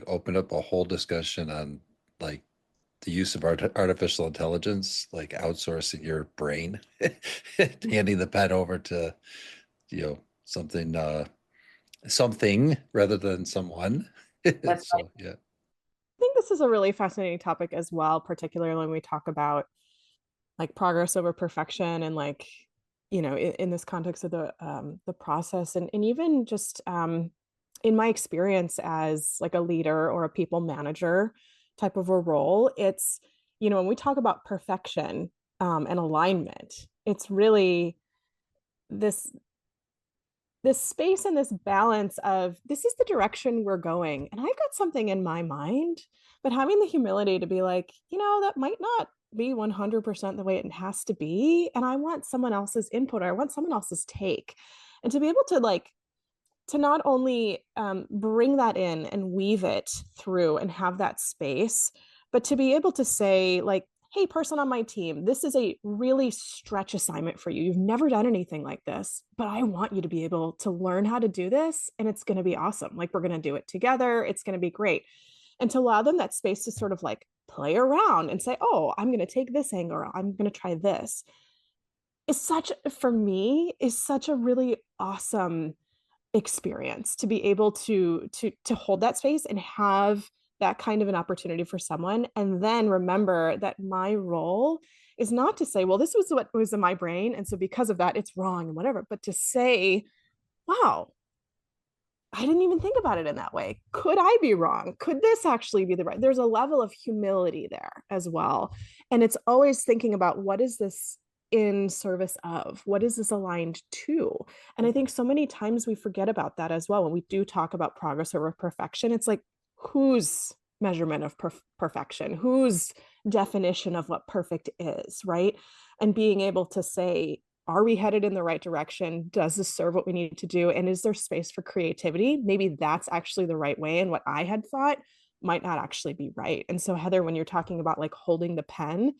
opened up a whole discussion on the use of artificial intelligence, outsourcing your brain, handing the pen over to, something rather than someone. That's so, right. Yeah. I think this is a really fascinating topic as well, particularly when we talk about progress over perfection, and in this context of the process, and even just in my experience as a leader or a people manager type of a role, it's when we talk about perfection and alignment, it's really this space and this balance of, this is the direction we're going, and I've got something in my mind, but having the humility to be that might not be 100% the way it has to be, and I want someone else's input, or I want someone else's take, and to be able to to not only bring that in and weave it through and have that space, but to be able to say hey, person on my team, this is a really stretch assignment for you. You've never done anything like this, but I want you to be able to learn how to do this, and it's going to be awesome. We're going to do it together. It's going to be great. And to allow them that space to sort of play around and say, oh, I'm going to take this angle, or I'm going to try this, for me, is such a really awesome experience to be able to hold that space and have that kind of an opportunity for someone. And then remember that my role is not to say, well, this was what was in my brain, and so because of that, it's wrong and whatever, but to say, wow, I didn't even think about it in that way. Could I be wrong? Could this actually be the right? There's a level of humility there as well. And it's always thinking about, what is this in service of? What is this aligned to? And I think so many times we forget about that as well. When we do talk about progress over perfection, it's like, whose measurement of perfection, whose definition of what perfect is, right? And being able to say, are we headed in the right direction? Does this serve what we need to do? And is there space for creativity? Maybe that's actually the right way. And what I had thought might not actually be right. And so, Heather, when you're talking about like holding the pen,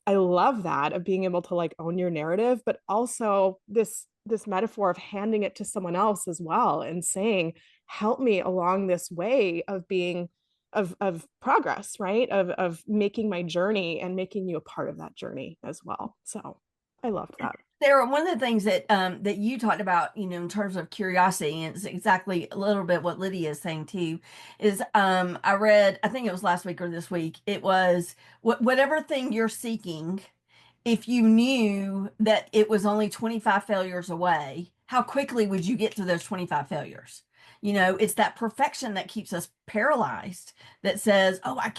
I love that, of being able to like own your narrative, but also this metaphor of handing it to someone else as well and saying, help me along this way of being of progress, right? Of making my journey and making you a part of that journey as well. So I loved that. Sarah, one of the things that that you talked about, in terms of curiosity, and it's exactly a little bit what Lydia is saying too, is I read, I think it was last week or this week, it was whatever thing you're seeking, if you knew that it was only 25 failures away, how quickly would you get to those 25 failures? It's that perfection that keeps us paralyzed, that says, oh, I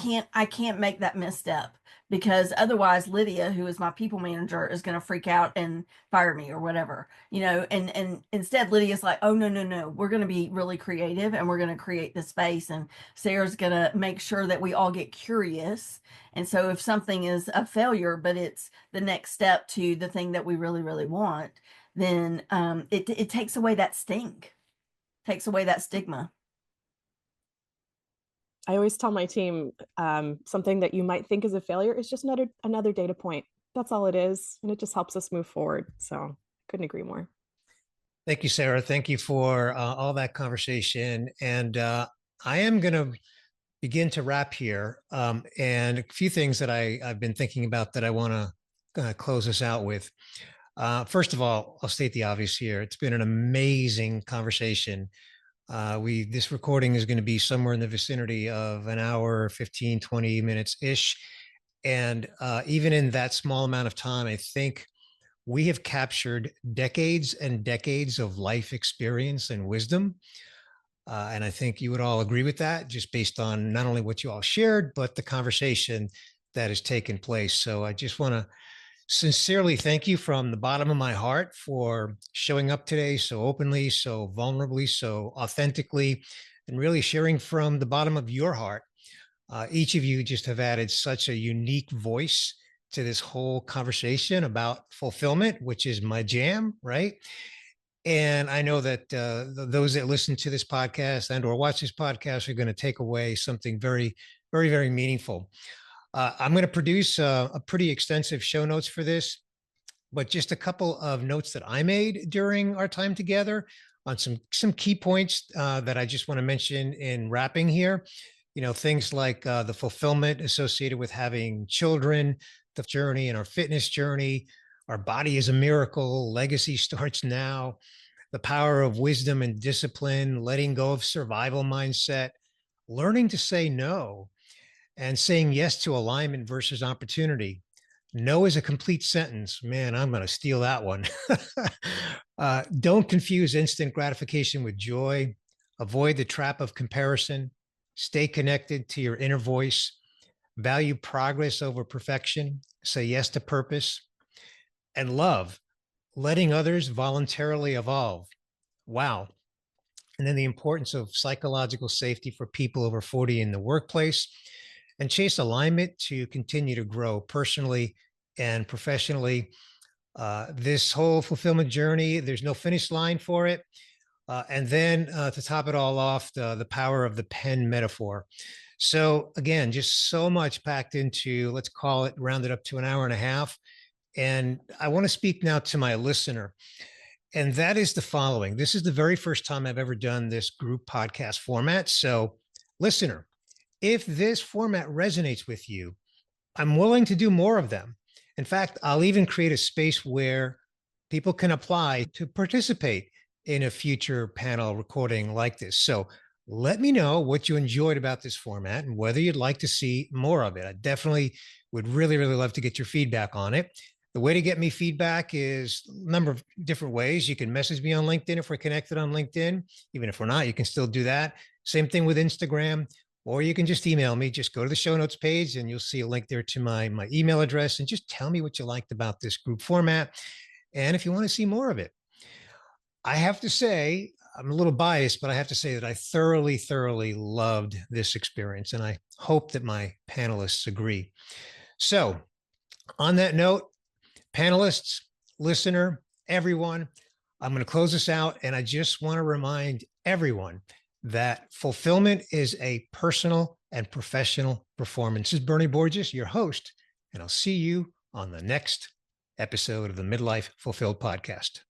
can't make that misstep, because otherwise Lydia, who is my people manager, is going to freak out and fire me or whatever, and instead Lydia's like, oh, no, we're going to be really creative and we're going to create the space, and Sarah's going to make sure that we all get curious. And so if something is a failure, but it's the next step to the thing that we really, really want, then it takes away that sting, takes away that stigma. I always tell my team, something that you might think is a failure is just another data point. That's all it is. And it just helps us move forward. So couldn't agree more. Thank you, Sarah. Thank you for all that conversation. And I am going to begin to wrap here. And a few things that I've been thinking about that I want to close us out with. First of all, I'll state the obvious here. It's been an amazing conversation. This recording is going to be somewhere in the vicinity of an hour, 15, 20 minutes ish. And even in that small amount of time, I think we have captured decades and decades of life experience and wisdom. And I think you would all agree with that, just based on not only what you all shared, but the conversation that has taken place. So I just want to sincerely thank you from the bottom of my heart for showing up today so openly, so vulnerably, so authentically, and really sharing from the bottom of your heart. Each of you just have added such a unique voice to this whole conversation about fulfillment, which is my jam, right? And I know that those that listen to this podcast and or watch this podcast are going to take away something very, very, very meaningful. I'm going to produce a pretty extensive show notes for this, but just a couple of notes that I made during our time together on some key points that I just want to mention in wrapping here. Things like the fulfillment associated with having children, the journey and our fitness journey, our body is a miracle, legacy starts now, the power of wisdom and discipline, letting go of survival mindset, learning to say no, and saying yes to alignment versus opportunity. No is a complete sentence. Man, I'm going to steal that one. Don't confuse instant gratification with joy. Avoid the trap of comparison. Stay connected to your inner voice. Value progress over perfection. Say yes to purpose. And love, letting others voluntarily evolve. Wow. And then the importance of psychological safety for people over 40 in the workplace, and chase alignment to continue to grow personally and professionally. This whole fulfillment journey, there's no finish line for it. And then to top it all off, the power of the pen metaphor. So again, just so much packed into, let's call it, rounded up to an hour and a half. And I want to speak now to my listener. And that is the following. This is the very first time I've ever done this group podcast format. So listener, if this format resonates with you, I'm willing to do more of them. In fact, I'll even create a space where people can apply to participate in a future panel recording like this. So let me know what you enjoyed about this format and whether you'd like to see more of it. I definitely would really, really love to get your feedback on it. The way to get me feedback is a number of different ways. You can message me on LinkedIn if we're connected on LinkedIn. Even if we're not, you can still do that. Same thing with Instagram. or you can just email me. Just go to the show notes page and you'll see a link there to my email address, and just tell me what you liked about this group format. And if you want to see more of it. I have to say, I'm a little biased, but I have to say that I thoroughly, thoroughly loved this experience. And I hope that my panelists agree. So on that note, panelists, listener, everyone, I'm going to close this out. And I just want to remind everyone that fulfillment is a personal and professional performance. This is Bernie Borges, your host, and I'll see you on the next episode of the Midlife Fulfilled podcast.